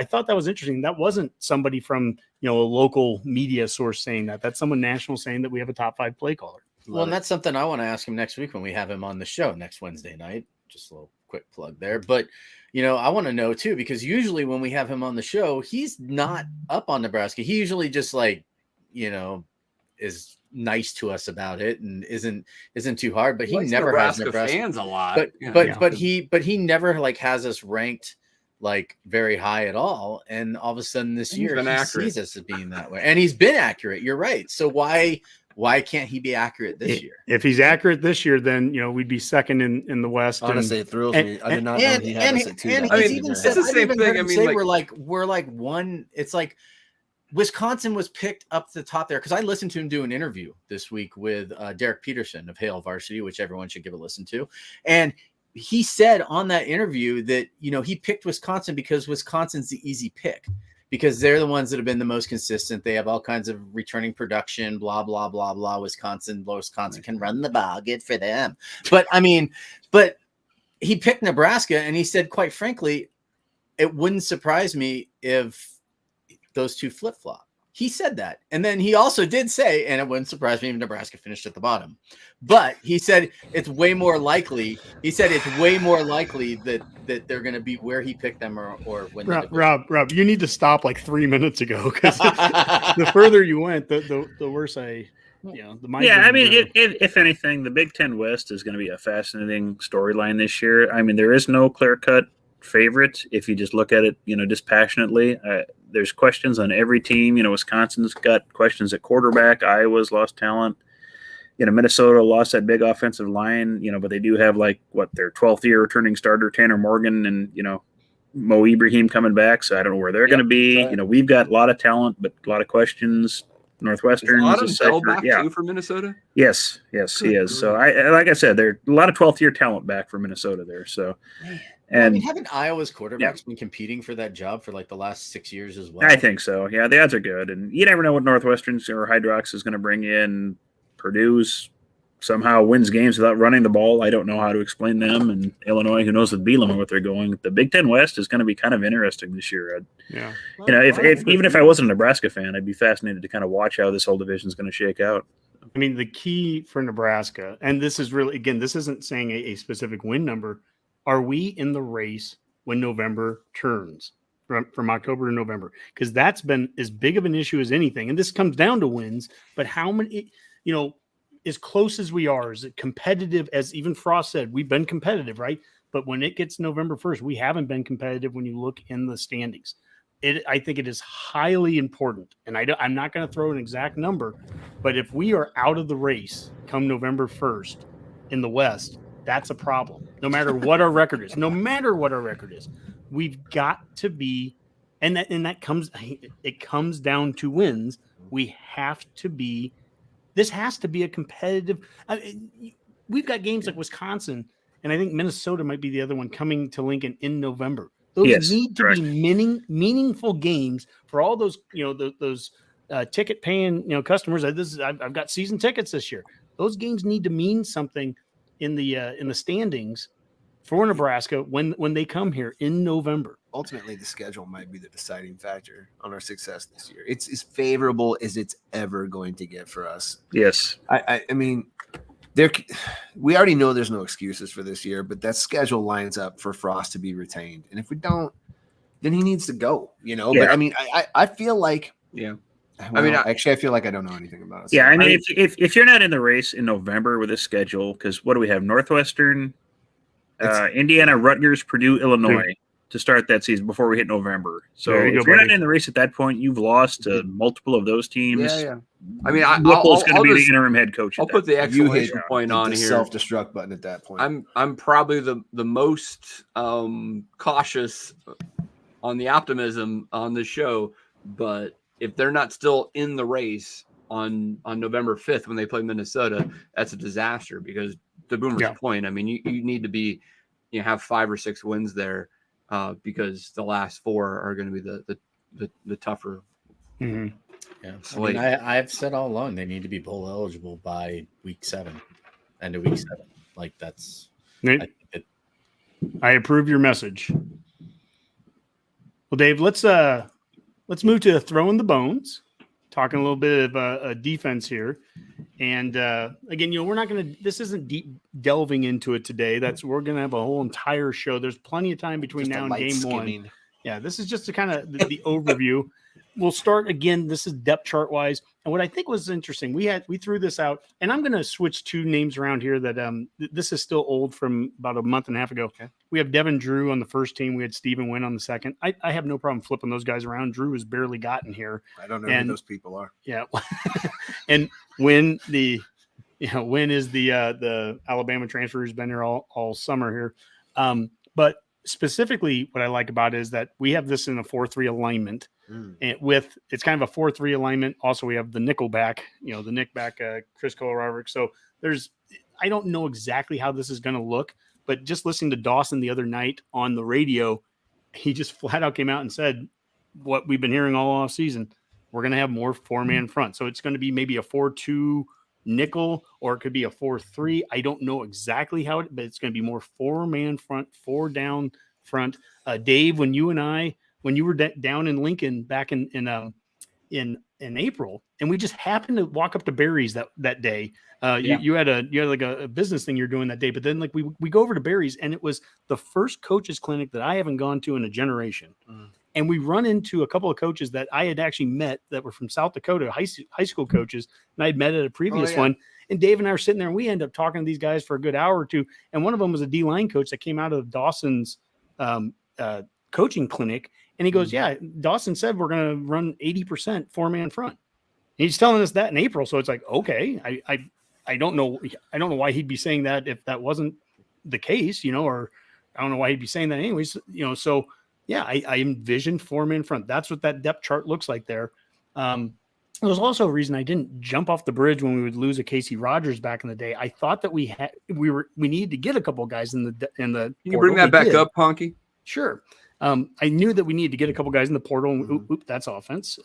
thought that was interesting. That wasn't somebody from a local media source saying that. That's someone national saying that we have a top 5 play caller. Well, and that's something I want to ask him next week when we have him on the show next Wednesday night. Just a little quick plug there, but I want to know too, because usually when we have him on the show, he's not up on Nebraska. He usually just is nice to us about it and isn't too hard, but he never has Nebraska fans a lot. But he never has us ranked very high at all. And all of a sudden this year he sees us as being that way. And he's been accurate. You're right. So why can't he be accurate this year? If he's accurate this year, then we'd be second in the West. Honestly, it thrills me. I did not know he had us at 2. It's the same thing. We're like one. It's like Wisconsin was picked up the top there because I listened to him do an interview this week with Derek Peterson of Hail Varsity, which everyone should give a listen to. And he said on that interview that, he picked Wisconsin because Wisconsin's the easy pick, because they're the ones that have been the most consistent. They have all kinds of returning production, blah, blah, blah, blah. Wisconsin can run the ball. Good for them. But he picked Nebraska, and he said, quite frankly, it wouldn't surprise me if those two flip-flop. He said that. And then he also did say, and it wouldn't surprise me if Nebraska finished at the bottom, but he said it's way more likely that they're going to be where he picked them or when. Rob, you need to stop 3 minutes ago, because the further you went, the worse the mind. Yeah, I mean, if anything, the Big Ten West is going to be a fascinating storyline this year. I mean, there is no clear-cut favorite if you just look at it, dispassionately. There's questions on every team. Wisconsin's got questions at quarterback. Iowa's lost talent. Minnesota lost that big offensive line, but they do have their 12th year returning starter, Tanner Morgan, and, Mo Ibrahim coming back. So I don't know where they're going to be. Right. We've got a lot of talent, but a lot of questions. Northwestern is Autumn Bell back too for Minnesota? Yes, he is. So like I said, there are a lot of 12th year talent back for Minnesota there. So, and haven't Iowa's quarterbacks been competing for that job for the last 6 years as well? I think so. Yeah, the odds are good, and you never know what Northwestern's or Hydrox is going to bring in. Purdue's somehow wins games without running the ball. I don't know how to explain them. And Illinois, who knows with Bielema what they're going. The Big Ten West is going to be kind of interesting this year. Even if I wasn't a Nebraska fan, I'd be fascinated to kind of watch how this whole division is going to shake out. I mean, the key for Nebraska, and this is really, again, this isn't saying a specific win number. Are we in the race when November turns from October to November? Because that's been as big of an issue as anything. And this comes down to wins, but how many, as close as we are, is it competitive? As even Frost said, we've been competitive, right? But when it gets November 1st, we haven't been competitive when you look in the standings. I think it is highly important, and I'm not going to throw an exact number, but if we are out of the race come November 1st in the West, that's a problem. No matter what our record is, we've got to be, and that comes down to wins. We have to be. This has to be a competitive. We've got games like Wisconsin, and I think Minnesota might be the other one coming to Lincoln in November. Those need to be meaningful games for all those those ticket paying customers. I've got season tickets this year. Those games need to mean something in the standings for Nebraska when they come here in November. Ultimately, the schedule might be the deciding factor on our success this year. It's as favorable as it's ever going to get for us. Yes. I mean, we already know there's no excuses for this year, but that schedule lines up for Frost to be retained. And if we don't, then he needs to go, Yeah. But I mean, I feel like, yeah. Well, I feel like I don't know anything about it. Yeah. I mean, if you're not in the race in November with this schedule, because what do we have? Northwestern, Indiana, Rutgers, Purdue, Illinois to start that season before we hit November. So if you're not in the race at that point, you've lost to multiple of those teams. Yeah. I mean, Whipple's going to be the interim head coach. I'll put the exclamation point on the here. Self-destruct button at that point. I'm probably the most cautious on the optimism on this show, but if they're not still in the race on November 5th when they play Minnesota, that's a disaster because the Boomer's point. I mean, you need to be have 5 or 6 wins there. Because the last 4 are going to be the tougher. Mm-hmm. Yeah, I mean, I've said all along they need to be bowl eligible by week 7, end of week 7. Like that's. I approve your message. Well, Dave, let's move to throwing the bones. Talking a little bit of a defense here, and again, we're not going to. This isn't deep delving into it today. We're going to have a whole entire show. There's plenty of time between now and game 1. Yeah, this is just the kind of the overview. We'll start again. This is depth chart wise, and what I think was interesting, we threw this out, and I'm going to switch 2 names around here. That this is still old from about a month and a half ago. Okay. We have Devin Drew on the first team. We had Stephen Wynn on the second. I have no problem flipping those guys around. Drew has barely gotten here. I don't know who those people are. Yeah, and Wynn Wynn is the Alabama transfer who's been here all summer here. But specifically, what I like about it is that we have this in a 4-3 alignment. And it's kind of a 4-3 alignment. Also, we have the nickel back, the Nick back, Chris Kolarovic. So I don't know exactly how this is going to look, but just listening to Dawson the other night on the radio, he just flat out came out and said what we've been hearing all off season. We're going to have more 4-man front. So it's going to be maybe a 4-2 nickel, or it could be a 4-3. I don't know exactly how but it's going to be more 4-man front, 4 down front. Dave, when you were down in Lincoln back in April, and we just happened to walk up to Barry's that day. You had like a business thing you're doing that day, but then like we go over to Barry's, and it was the first coaches clinic that I haven't gone to in a generation. And we run into a couple of coaches that I had actually met that were from South Dakota, high school coaches, and I'd met at a previous one. And Dave and I were sitting there, and we ended up talking to these guys for a good hour or two. And one of them was a D-line coach that came out of Dawson's coaching clinic. And he goes, yeah, Dawson said we're going to run 80% 4-man front. And he's telling us that in April. So it's like, okay, I don't know why he'd be saying that if that wasn't the case, or I don't know why he'd be saying that anyways, so yeah, I envisioned 4-man front. That's what that depth chart looks like there. There was also a reason I didn't jump off the bridge when we would lose a Casey Rogers back in the day. I thought that we needed to get a couple of guys in the Can you bring that back up, Honky? Sure. I knew that we needed to get a couple guys in the portal. And, that's offense.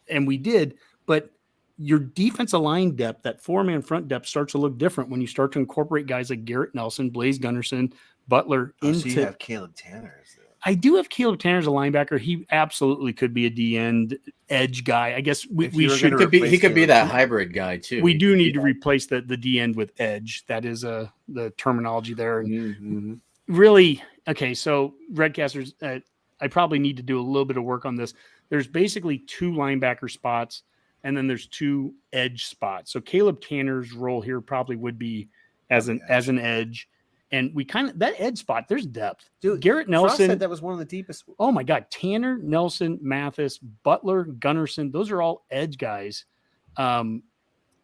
And we did, but your defensive line depth, that 4-man front depth, starts to look different when you start to incorporate guys like Garrett Nelson, Blaze Gunnarsson, Butler into. So you have Caleb Tanner. I do have Caleb Tanner as a linebacker. He absolutely could be a D-end edge guy. I guess we should. He could be that hybrid guy too. We do need to replace the D-end with edge. That is the terminology there. And really, okay, so Redcasters, I probably need to do a little bit of work on this. There's basically 2 linebacker spots, and then there's 2 edge spots. So Caleb Tanner's role here probably would be as an edge. And we that edge spot, there's depth. Dude, Garrett Nelson Frost said that was one of the deepest. Oh my God. Tanner, Nelson, Mathis, Butler, Gunnarsson. Those are all edge guys. I'm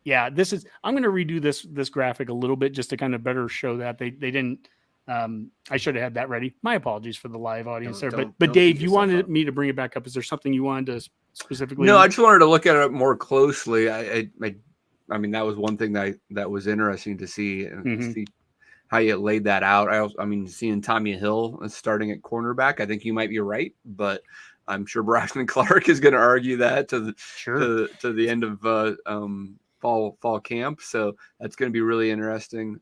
going to redo this graphic a little bit just to kind of better show that they didn't. I should have had that ready. My apologies for the live audience there. But Dave, you wanted me to bring it back up. Is there something you wanted to specifically? No, I just wanted to look at it more closely. I mean, that was one thing that was interesting to see and see how you laid that out. Seeing Tommy Hill starting at cornerback, I think you might be right, but I'm sure Braxton Clark is going to argue that to the end of fall camp. So that's going to be really interesting.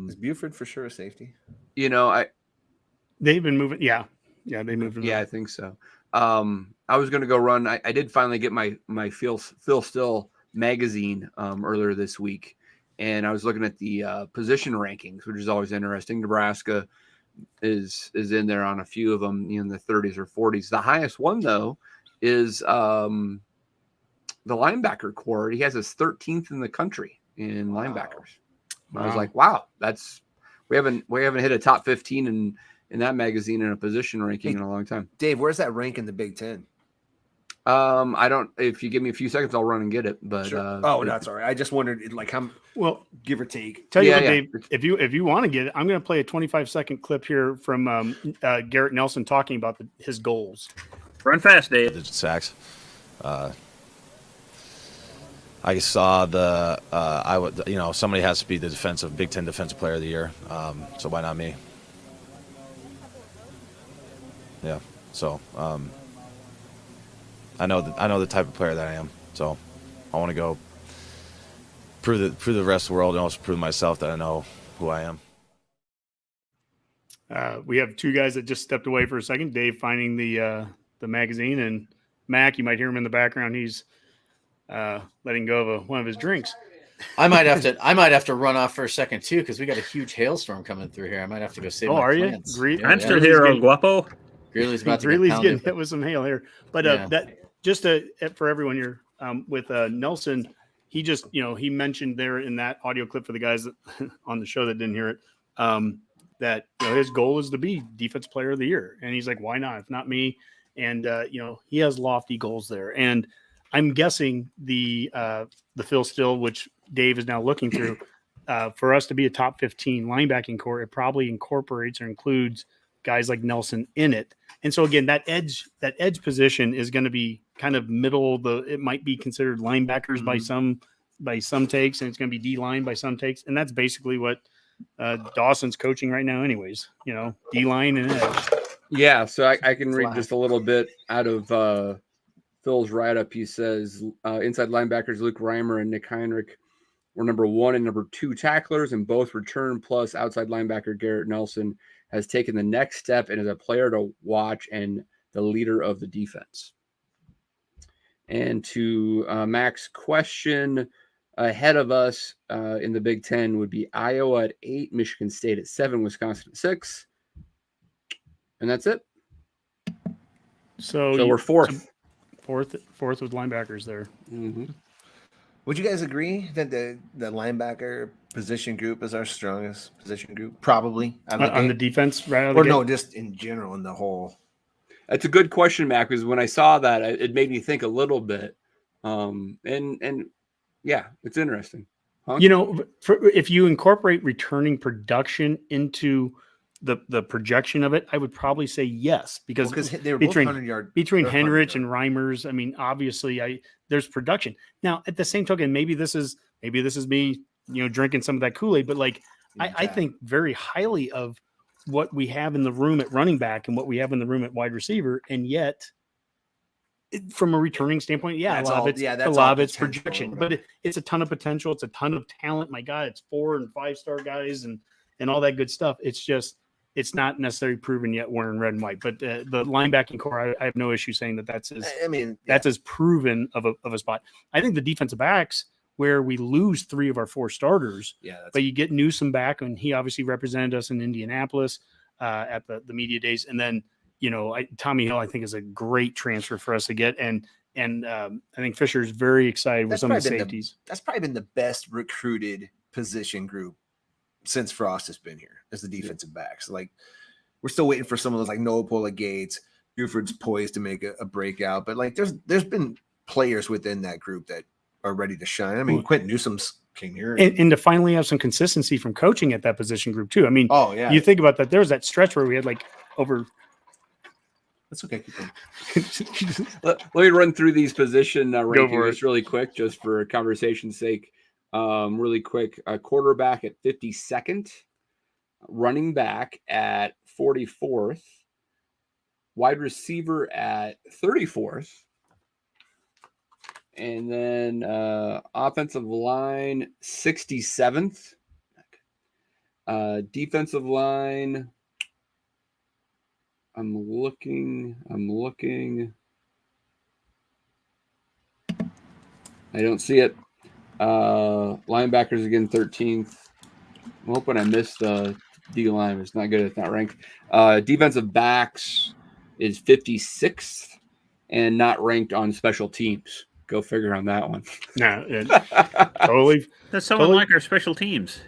Is Buford for sure a safety? They've been moving. Yeah, they moved. Yeah, I think so. I was going to go run. I did finally get my Phil Still magazine earlier this week. And I was looking at the position rankings, which is always interesting. Nebraska is in there on a few of them in the 30s or 40s. The highest one, though, is the linebacker core. He has us 13th in the country in linebackers. Wow. I was like, wow, we haven't hit a top 15 in that magazine in a position ranking in a long time. Dave, where's that rank in the Big Ten? I don't. If you give me a few seconds, I'll run and get it. But sure. That's all right. I just wondered, how give or take. Tell you what, Dave. If you want to get it, I'm going to play a 25-second clip here from Garrett Nelson talking about his goals. Run fast, Dave. Sacks. I saw somebody has to be the Big Ten Defensive Player of the Year. So why not me? Yeah. So. I know the type of player that I am, so I want to go prove the rest of the world and also prove myself that I know who I am. We have 2 guys that just stepped away for a second. Dave finding the magazine, and Mac, you might hear him in the background. He's letting go of one of his drinks. I might have to run off for a second too, because we got a huge hailstorm coming through here. I might have to go save. Oh, my are plants. you? I'm still here, El Guapo. Greeley's about to Greeley's getting hit with some hail here, but that just for everyone here with Nelson, he just he mentioned there in that audio clip for the guys on the show that didn't hear it that his goal is to be Defensive Player of the Year, and he's like, why not? If not me, and he has lofty goals there, and I'm guessing the Phil Still, which Dave is now looking through, for us to be a top 15 linebacking core, it probably incorporates or includes guys like Nelson in it. And so again, that edge position is going to be kind of middle. It might be considered linebackers by some takes, and it's going to be D line by some takes. And that's basically what Dawson's coaching right now, anyways. D line and edge. Yeah, so I can read just a little bit out of Phil's write up. He says inside linebackers Luke Reimer and Nick Heinrich were number 1 and number 2 tacklers, and both return. Plus, outside linebacker Garrett Nelson has taken the next step and is a player to watch and the leader of the defense. And to Mac's question, ahead of us in the Big Ten would be Iowa at 8, Michigan State at 7, Wisconsin at 6. And that's it. So we're fourth. Fourth with linebackers there. Mm-hmm. Would you guys agree that the linebacker position group is our strongest position group? Probably. On the defense, right? Or no, just in general, in the whole. That's a good question, Mac, because when I saw that, it made me think a little bit. And yeah, it's interesting. Hunk? You know, if you incorporate returning production into the projection of it, I would probably say yes, because they were both 100-yard between Henrich and Reimers, I mean, obviously, there's production. Now, at the same token, maybe this is me, drinking some of that Kool-Aid, but like I think very highly of what we have in the room at running back and what we have in the room at wide receiver, and yet, from a returning standpoint, a lot of it's projection, but it's a ton of potential. It's a ton of talent. My God, it's 4- and 5-star guys and all that good stuff. It's just, it's not necessarily proven yet wearing red and white, but the linebacking core, I have no issue saying that's as proven of a spot. I think the defensive backs, where we lose 3 of our 4 starters, but you get Newsome back, and he obviously represented us in Indianapolis at the media days. And then, Tommy Hill, I think, is a great transfer for us to get. And I think Fisher is very excited with some of the safeties. That's probably been the best recruited position group since Frost has been here, as the defensive backs. Like, we're still waiting for some of those, like Noah Pola-Gates. Buford's poised to make a breakout, but like there's been players within that group that are ready to shine. I mean, Quentin Newsome's came here, and to finally have some consistency from coaching at that position group too. I mean, you think about that. There was that stretch where we had like over. That's okay. Let me run through these position rankings really quick, just for conversation's sake. Really quick. Quarterback at 52nd, running back at 44th, wide receiver at 34th, and then offensive line 67th, defensive line. I'm looking. I don't see it. Linebackers again, 13th. I'm hoping I missed the D line. It's not good. It's not ranked. Defensive backs is 56th and not ranked on special teams. Go figure on that one. No, totally. That's someone like our special teams.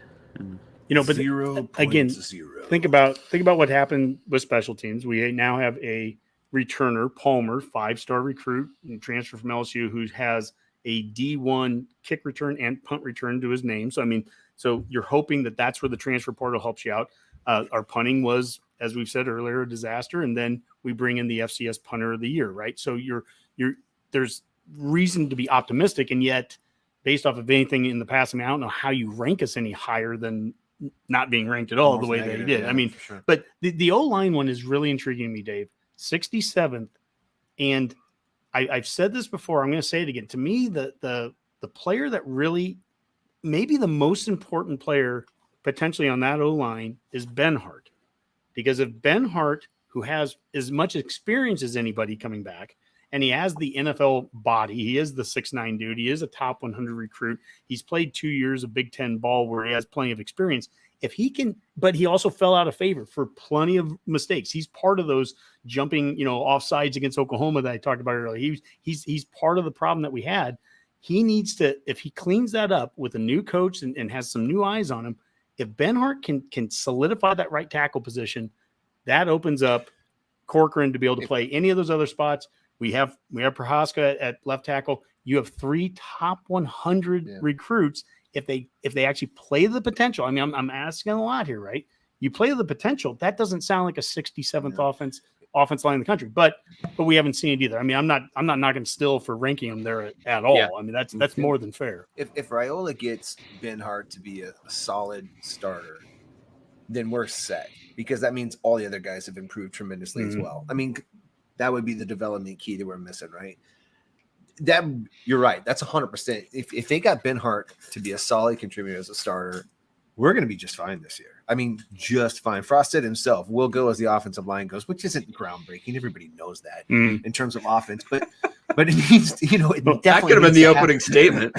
But again, think about what happened with special teams. We now have a returner, Palmer, 5-star recruit and transfer from LSU, who has a D1 kick return and punt return to his name. So you're hoping that that's where the transfer portal helps you out. Our punting was, as we've said earlier, a disaster, and then we bring in the FCS punter of the year, right? So there's reason to be optimistic, and yet, based off of anything in the past, I don't know how you rank us any higher than not being ranked at all. Almost the way negative, they did. Yeah, sure. But the O-line one is really intriguing to me, Dave. 67th, and I've said this before. I'm going to say it again. To me, the player that really, maybe the most important player potentially on that O-line is Benhart, because if Benhart, who has as much experience as anybody coming back, and he has the NFL body. He is the 6'9" dude. He is a top 100 recruit. He's played 2 years of Big Ten ball where he has plenty of experience. If he can, but he also fell out of favor for plenty of mistakes. He's part of those jumping, offsides against Oklahoma that I talked about earlier. He's part of the problem that we had. He needs to, if he cleans that up with a new coach and has some new eyes on him, if Benhart can solidify that right tackle position, that opens up Corcoran to be able to play any of those other spots. We have Prohaska at left tackle. You have 3 top 100 recruits. If they actually play the potential, I'm asking a lot here, right? You play the potential. That doesn't sound like a 67th offense line in the country, but we haven't seen it either. I'm not knocking Still for ranking them there at all. Yeah. That's more than fair. If Raiola gets Benhart to be a solid starter, then we're set, because that means all the other guys have improved tremendously as well. That would be the development key that we're missing, right? That you're right. That's 100%. If they got Benhart to be a solid contributor as a starter, we're going to be just fine this year. Just fine. Frost said himself, we'll go as the offensive line goes, which isn't groundbreaking. Everybody knows that in terms of offense, but it needs, it definitely that could have been the opening statement.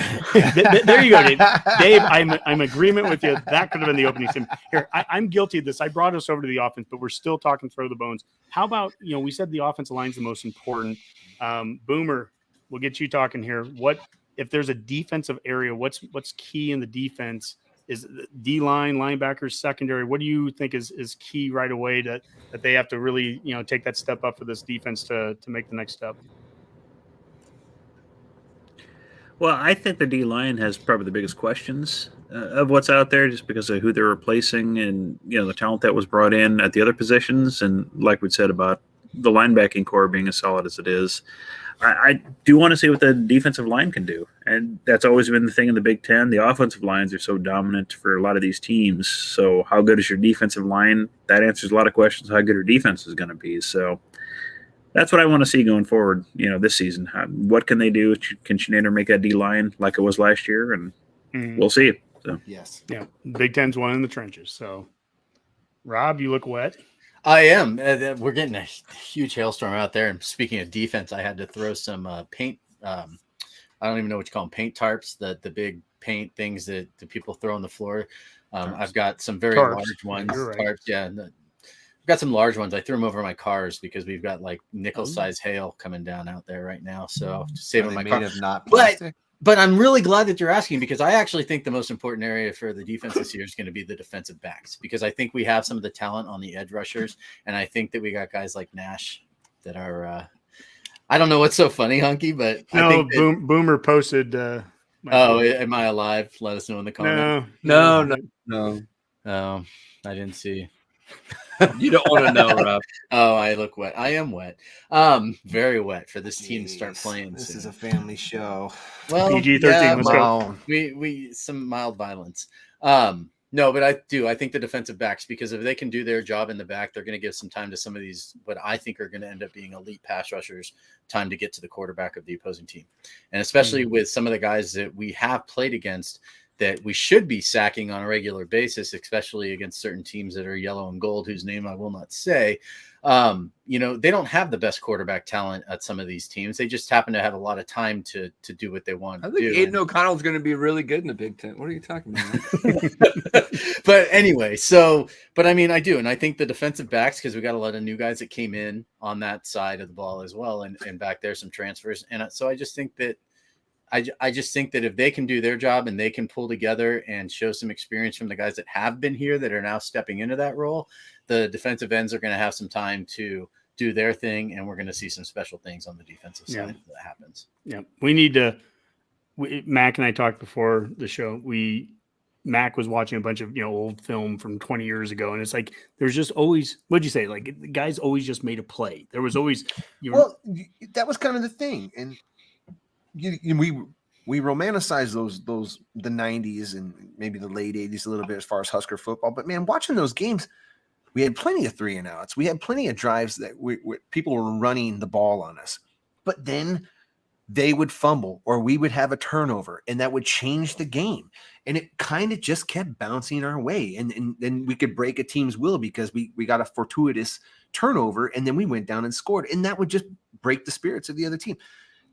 There you go, Dave. Dave, I'm in agreement with you. That could have been the opening statement. Here, I'm guilty of this. I brought us over to the offense, but we're still talking throw the bones. How about, we said the offensive line is the most important. Boomer, we'll get you talking here. What if there's a defensive area? What's key in the defense? Is D-line, linebackers, secondary? What do you think is key right away that they have to really take that step up for this defense to make the next step? Well, I think the D line has probably the biggest questions of what's out there, just because of who they're replacing and the talent that was brought in at the other positions, and like we said about the linebacking core being as solid as it is. I do want to see what the defensive line can do, and that's always been the thing in the Big Ten. The offensive lines are so dominant for a lot of these teams. So, how good is your defensive line? That answers a lot of questions. How good your defense is going to be. So, that's what I want to see going forward. This season, what can they do? Can Schneider make that D line like it was last year? And we'll see. So. Yes. Yeah. Big Ten's one in the trenches. So, Rob, you look wet. I am. We're getting a huge hailstorm out there. And speaking of defense, I had to throw some paint. I don't even know what you call them. Paint tarps, the big paint things that the people throw on the floor. I've got some very large ones. Right. Tarps, yeah. I've got some large ones. I threw them over my cars because we've got like nickel-sized hail coming down out there right now. So just saving my car. Of not plastic? But I'm really glad that you're asking, because I actually think the most important area for the defense this year is going to be the defensive backs, because I think we have some of the talent on the edge rushers. And I think that we got guys like Nash that are, I don't know what's so funny, Hunky, but no, I think that, Boomer posted. am I alive? Let us know in the comments. No. Oh, I didn't see. You don't want to know, Rob. Oh, I look wet. I am wet. Very wet for this team to start playing. This soon. is a family show. Well, PG-13. yeah, Let's go. We some mild violence. No, but I think the defensive backs, because if they can do their job in the back, they're going to give some time to some of these, what I think are going to end up being elite pass rushers, time to get to the quarterback of the opposing team. And especially with some of the guys that we have played against that we should be sacking on a regular basis, especially against certain teams that are yellow and gold, whose name I will not say. They don't have the best quarterback talent at some of these teams. They just happen to have a lot of time to do what they want I to think do. Aiden O'Connell's going to be really good in the Big Ten. What are you talking about? But anyway, but I mean, I do. And I think the defensive backs, because we got a lot of new guys that came in on that side of the ball as well. And back there, some transfers. And so I just think that, I just think that if they can do their job and they can pull together and show some experience from the guys that have been here that are now stepping into that role, the defensive ends are going to have some time to do their thing, and we're going to see some special things on the defensive side if that happens. Yeah, we need to. Mac and I talked before the show. Mac was watching a bunch of old film from 20 years ago, and it's like there's just always, what'd you say? Like the guys always just made a play. There was always that was kind of the thing, and we romanticize the 90s and maybe the late 80s a little bit as far as Husker football. But man, watching those games, we had plenty of 3-and-outs. We had plenty of drives that people were running the ball on us. But then they would fumble or we would have a turnover, and that would change the game. And it kind of just kept bouncing our way. And then we could break a team's will because we got a fortuitous turnover, and then we went down and scored. And that would just break the spirits of the other team.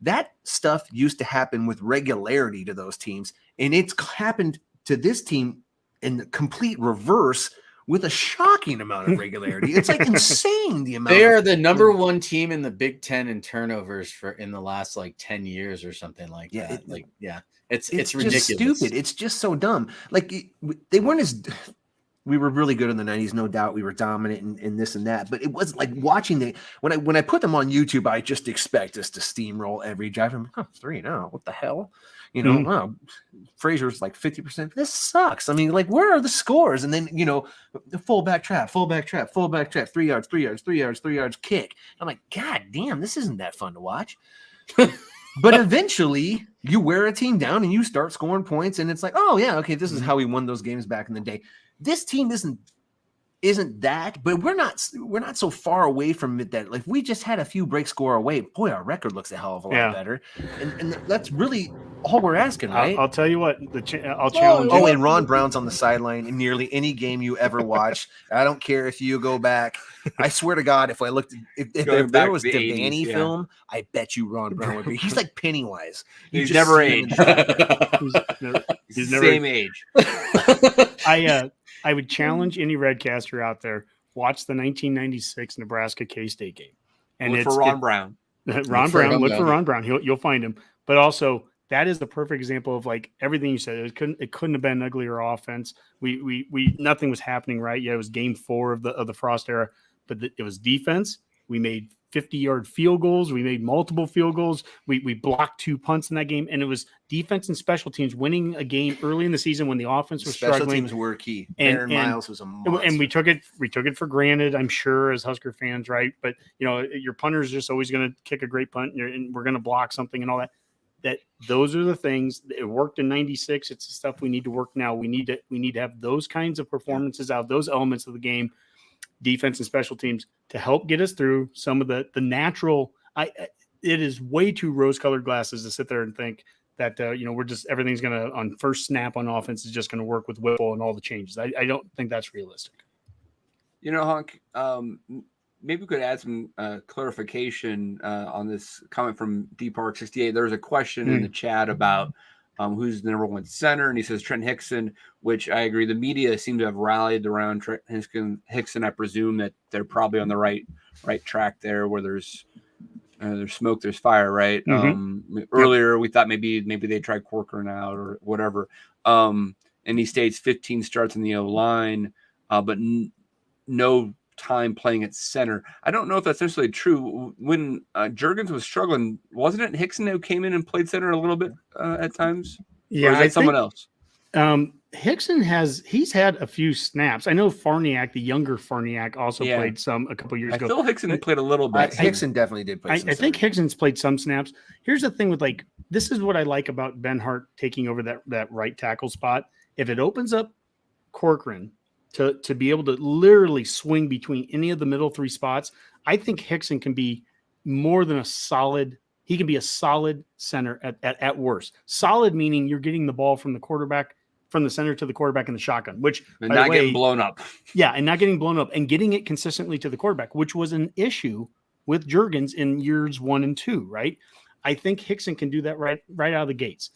That stuff used to happen with regularity to those teams, and it's happened to this team in the complete reverse with a shocking amount of regularity. It's like insane the amount. They are the number one team in the Big Ten in turnovers in the last like 10 years or something like that. It's ridiculous. Just stupid. It's just so dumb. Like they weren't as. We were really good in the 90s, no doubt. We were dominant in this and that, but it was like watching when I put them on YouTube, I just expect us to steamroll every drive. I'm like, 3-0. What the hell? Wow, Frazier's like 50%. This sucks. I mean, like, where are the scores? And then, the fullback trap, 3 yards, 3 yards, 3 yards, 3 yards kick. I'm like, God damn, this isn't that fun to watch. But eventually you wear a team down and you start scoring points, and it's like, oh yeah, okay, this is how we won those games back in the day. This team isn't that, but we're not so far away from it that like we just had a few break score away. Boy, our record looks a hell of a lot better, and that's really all we're asking, right? I'll tell you what. I'll challenge. Oh, and Ron Brown's on the sideline in nearly any game you ever watch. I don't care if you go back. I swear to God, if I looked, if there was Devaney film, I bet you Ron Brown would be. He's like Pennywise. He's never aged. He's never same age. I would challenge any Redcaster out there. Watch the 1996 Nebraska K-State game, and look for Ron Brown. Look for Ron Brown. You'll find him. But also, that is the perfect example of like everything you said. It couldn't have been an uglier offense. We nothing was happening right. Yeah, it was game 4 of the Frost era, but it was defense. We made 50-yard field goals. We made multiple field goals. We blocked 2 punts in that game, and it was defense and special teams winning a game early in the season when the offense was Special struggling. teams were key. And Aaron Miles was a monster. And we took it for granted, I'm sure, as Husker fans, right? But your punter is just always going to kick a great punt, and we're going to block something and all that. That those are the things. It worked in '96. It's the stuff we need to work now. We need to have those kinds of performances out, those elements of the game, defense and special teams, to help get us through some of the natural. It is way too rose-colored glasses to sit there and think that we're just everything's going to on first snap on offense is just going to work with Whipple and all the changes. I don't think that's realistic. Hunk, maybe we could add some clarification on this comment from DPark68. There was a question in the chat about who's the number 1 center, and he says Trent Hickson, which I agree. The media seem to have rallied around Trent Hickson. I presume that they're probably on the right track there, where there's smoke, there's fire, right? Earlier we thought maybe they tried Corcoran out or whatever. And he states 15 starts in the O-line, but no time playing at center. I don't know if that's necessarily true. When Juergens was struggling, wasn't it Hickson who came in and played center a little bit at times? Yeah, or is that someone else? Hickson he's had a few snaps. I know Farniak, the younger Farniak, also played some a couple years ago. I feel Hickson played a little bit. Hickson definitely did play. I think Hickson's played some snaps. Here's the thing with this is what I like about Ben Hart taking over that right tackle spot. If it opens up Corcoran to be able to literally swing between any of the middle 3 spots, I think Hickson can be more than a solid. He can be a solid center at worst. Solid meaning you're getting the ball from the center to the quarterback in the shotgun, which and not getting blown up. Yeah, and not getting blown up and getting it consistently to the quarterback, which was an issue with Juergens in years 1 and 2, right? I think Hickson can do that right out of the gates.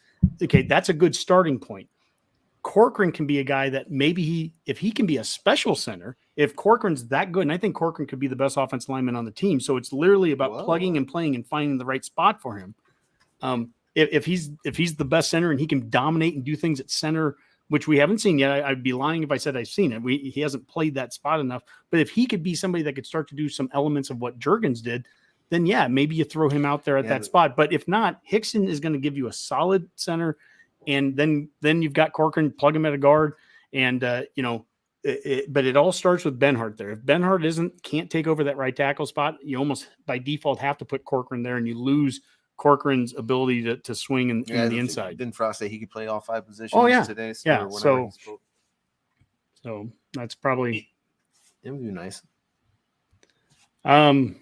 Okay, that's a good starting point. Corcoran can be a guy that maybe if he can be a special center, if Corcoran's that good, and I think Corcoran could be the best offensive lineman on the team. So it's literally about plugging and playing and finding the right spot for him. If he's the best center and he can dominate and do things at center, which we haven't seen yet, I'd be lying if I said I've seen it. He hasn't played that spot enough. But if he could be somebody that could start to do some elements of what Juergens did, then yeah, maybe you throw him out there at that spot. But if not, Hickson is going to give you a solid center. And then you've got Corcoran, plug him at a guard, and but it all starts with Ben Hart there. If Ben Hart can't take over that right tackle spot, you almost by default have to put Corcoran there, and you lose Corcoran's ability to swing in the inside. Didn't Frost say he could play all 5 positions today? So so that's probably it would be nice. Well,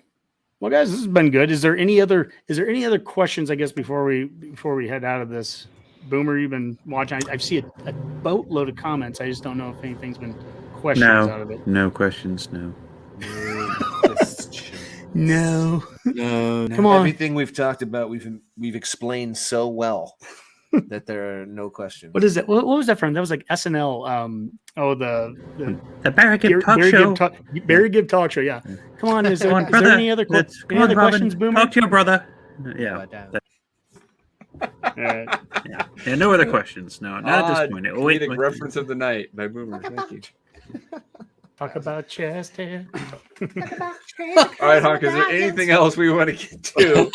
guys, this has been good. Is there any other questions? I guess before we head out of this. Boomer, you've been watching. I see a boatload of comments. I just don't know if anything's been questions out of it. No questions. No. No. Come on. Everything we've talked about, we've explained so well that there are no questions. What is it? What was that from? That was like SNL. The Barry Gibb talk show. Barry Gibb talk show. Yeah. Come on. Is there any other questions, Boomer? Talk to your brother. Yeah. Yeah, no other questions. No, not at this point. Comedic reference of the night by Boomer. Thank you. Talk about chest hair. All right, Hawk, is there anything else we want to get to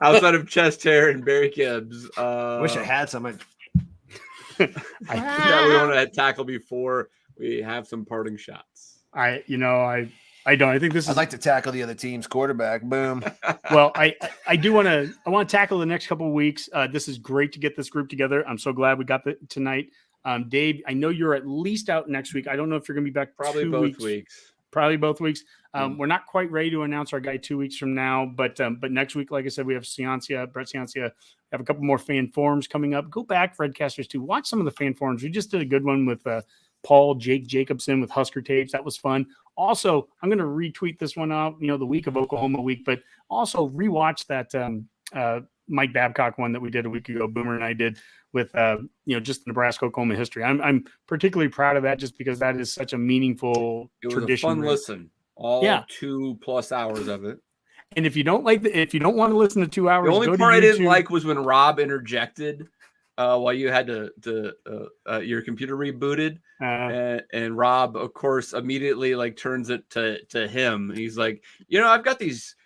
outside of chest hair and Barry Gibbs? Wish I had some. I think that we want to tackle before we have some parting shots. I don't. I think this is. I'd like to tackle the other team's quarterback. Boom. Well, I want to tackle the next couple of weeks. This is great to get this group together. I'm so glad we got tonight. Dave, I know you're at least out next week. I don't know if you're going to be back. Probably both weeks. Probably both weeks. We're not quite ready to announce our guy 2 weeks from now, but next week, like I said, we have Brett Ciancia. Have a couple more fan forums coming up. Go back, Fredcasters, too. Watch some of the fan forums. We just did a good one with Paul Jacobson with Husker Tapes. That was fun. Also, I'm going to retweet this one out, the week of Oklahoma week, but also rewatch that Mike Babcock one that we did a week ago. Boomer and I did with, just Nebraska Oklahoma history. I'm particularly proud of that just because that is such a meaningful tradition. It was a fun listen. All 2+ hours of it. And if you don't want to listen to 2 hours, the only part I didn't like was when Rob interjected while you had your computer rebooted, and Rob, of course, immediately turns it to him. He's like, I've got these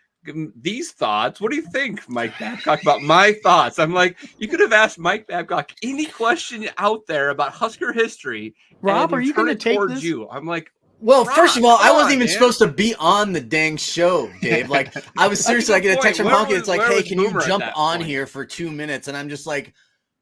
these thoughts. What do you think, Mike Babcock, about my thoughts? I'm like, you could have asked Mike Babcock any question out there about Husker history. Rob, and are you going to take towards this? you? I'm like, Well, Rob, first of all, I come wasn't on, even man. supposed to be on the dang show, Dave. Like, I was That's a seriously, I good get a text point. from Where Honky. was- It's like, where hey, was can you Boomer at jump that on point? here for 2 minutes? And I'm just like,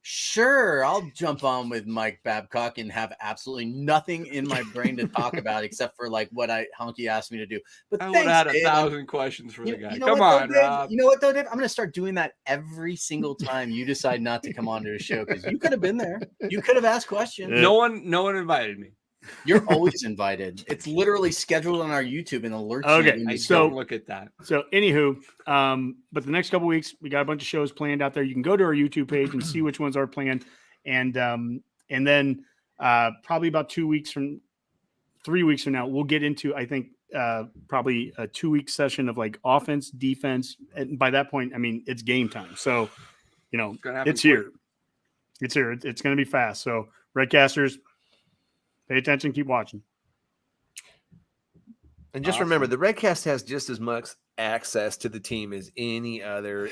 sure, I'll jump on with Mike Babcock and have absolutely nothing in my brain to talk about except for like what Honky asked me to do. But I would thanks, have had Dave. 1,000 questions for the guy. You know Come what, on, though, Dave? Rob. You know what, though, Dave? I'm going to start doing that every single time you decide not to come onto a show because you could have been there. You could have asked questions. No one invited me. You're always invited. It's literally scheduled on our YouTube and alerts. Okay, you when you so Don't look at that. So, anywho, but the next couple weeks, we got a bunch of shows planned out there. You can go to our YouTube page and see which ones are planned, and then probably about 3 weeks from now, we'll get into probably a 2-week session of like offense, defense, and by that point, I mean it's game time. So, it's here. It's here. It's going to be fast. So, Redcasters, pay attention. Keep watching. And just remember, the Redcast has just as much access to the team as any other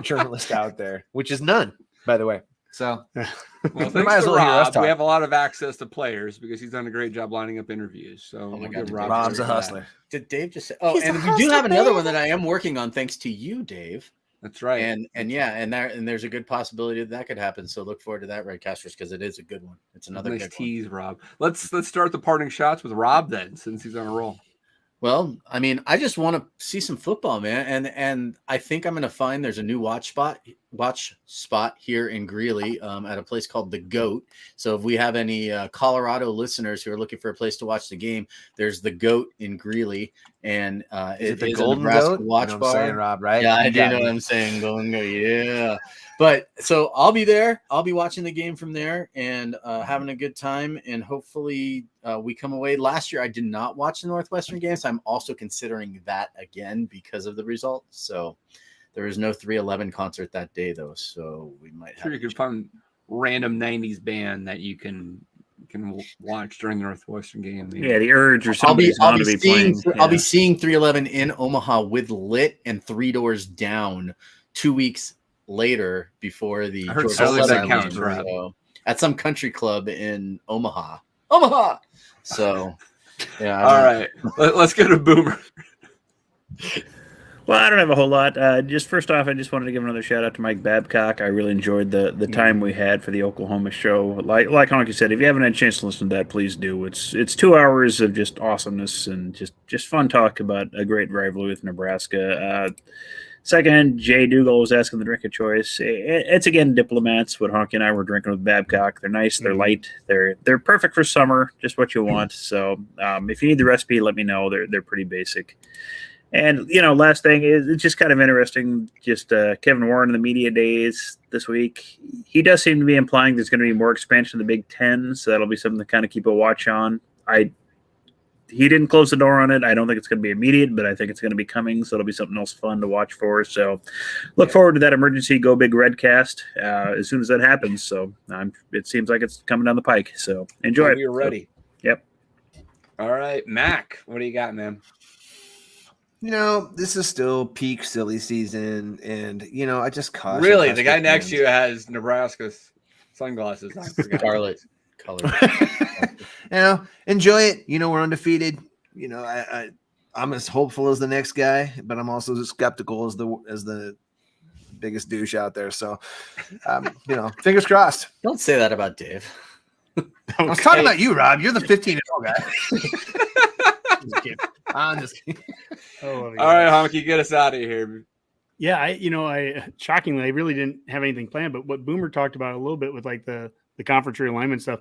journalist out there, which is none, by the way. So, Well, might thanks as to well hear us Rob, talk. we have a lot of access to players because he's done a great job lining up interviews. So, Oh my we'll God, give Rob's a credit for that. hustler. Did Dave just say? Oh, He's and a we do hustler, have another baby. one that I am working on, thanks to you, Dave. That's right. And there's a good possibility that could happen. So look forward to that, Redcasters, because it is a good one. It's another nice good tease, Rob. Let's start the parting shots with Rob then, since he's on a roll. Well, I mean, I just want to see some football, man, and I think I'm going to find there's a new watch spot here in Greeley at a place called The Goat. So if we have any Colorado listeners who are looking for a place to watch the game, there's The Goat in Greeley, and Is it the is a Golden Nebraska Goat? watch You know what I'm bar. saying, Rob, right? Yeah, I You do got know me. what I'm saying. Golden Goat, yeah. But so I'll be there. I'll be watching the game from there and having a good time. And hopefully we come away. Last year I did not watch the Northwestern game, so I'm also considering that again because of the result. So there was no 311 concert that day, though. So we might Sure, you could find random '90s band that you can watch during the Northwestern game. Maybe. Yeah, the Urge or somebody's I'll bound be to be seeing playing. I'll be seeing 311 in Omaha with Lit and Three Doors Down 2 weeks later before the I heard Georgia Southern Southern counts, game, Rob. so, at some country club in Omaha. So yeah. All right, let's go to Boomer. Well, I don't have a whole lot. Just first off, I just wanted to give another shout out to Mike Babcock. I really enjoyed the time we had for the Oklahoma show. Like Honky said, if you haven't had a chance to listen to that, please do. It's 2 hours of just awesomeness and just fun talk about a great rivalry with Nebraska. Second, Jay Dougal was asking the drink of choice. It's again diplomats. What Honky and I were drinking with Babcock. They're nice. They're light. They're perfect for summer. Just what you want. So if you need the recipe, let me know. They're pretty basic. And, last thing is it's just kind of interesting. Just Kevin Warren in the media days this week. He does seem to be implying there's going to be more expansion of the Big Ten. So that'll be something to kind of keep a watch on. He didn't close the door on it. I don't think it's going to be immediate, but I think it's going to be coming. So it'll be something else fun to watch for. So look forward to that emergency Go Big Redcast as soon as that happens. So it seems like it's coming down the pike. So enjoy it. You're ready. Yep. All right, Mac, what do you got, man? This is still peak silly season, and I just caution. Really, the guy next to you has Nebraska's sunglasses on. Scarlet color. Enjoy it. We're undefeated. I'm as hopeful as the next guy, but I'm also as skeptical as the biggest douche out there. So, fingers crossed. Don't say that about Dave. I was talking about you, Rob. You're the 15-year-old guy. I'm just kidding. All right, Honky, get us out of here. Yeah, I shockingly, I really didn't have anything planned, but what Boomer talked about a little bit with like the conference realignment stuff.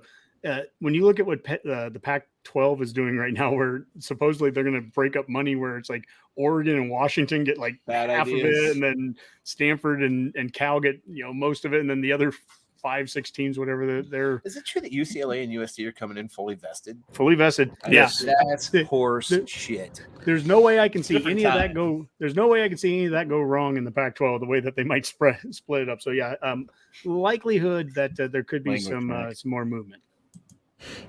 When you look at what the Pac-12 is doing right now, where supposedly they're going to break up money, where it's like Oregon and Washington get like Bad half ideas. of it, and then Stanford and Cal get most of it, and then the other 5-6 teams, whatever they're. Is it true that UCLA and USC are coming in fully vested? Fully vested. Yes. Yeah. That's horse shit. There's no way I can see Different any time. of that go. There's no way I can see any of that go wrong in the Pac-12. The way that they might split it up. So yeah, likelihood that there could be Language, some more movement.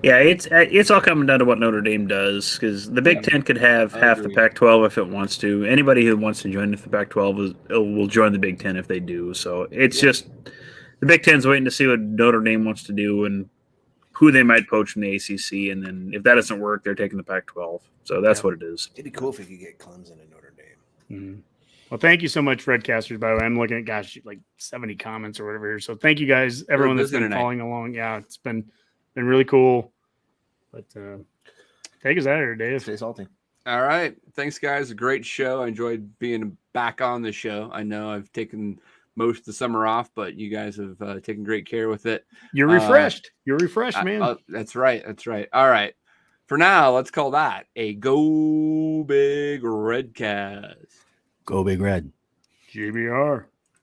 Yeah, it's all coming down to what Notre Dame does, because the Big Ten could have half the Pac-12 if it wants to. Anybody who wants to join the Pac-12 will join the Big Ten if they do. So it's just the Big Ten's waiting to see what Notre Dame wants to do and who they might poach in the ACC, and then if that doesn't work, they're taking the Pac-12. So that's what it is. It'd be cool if we could get Clemson and Notre Dame. Mm-hmm. Well, thank you so much, Redcasters. By the way, I'm looking at like 70 comments or whatever here. So thank you guys, everyone that's been following along. Yeah, it's been really cool. But take us out of here, Dave. Stay salty. All right. Thanks, guys. A great show. I enjoyed being back on the show. I know I've taken most of the summer off, but you guys have taken great care with it. You're refreshed. You're refreshed, man. That's right. That's right. All right. For now, let's call that a Go Big Redcast. Go Big Red. GBR.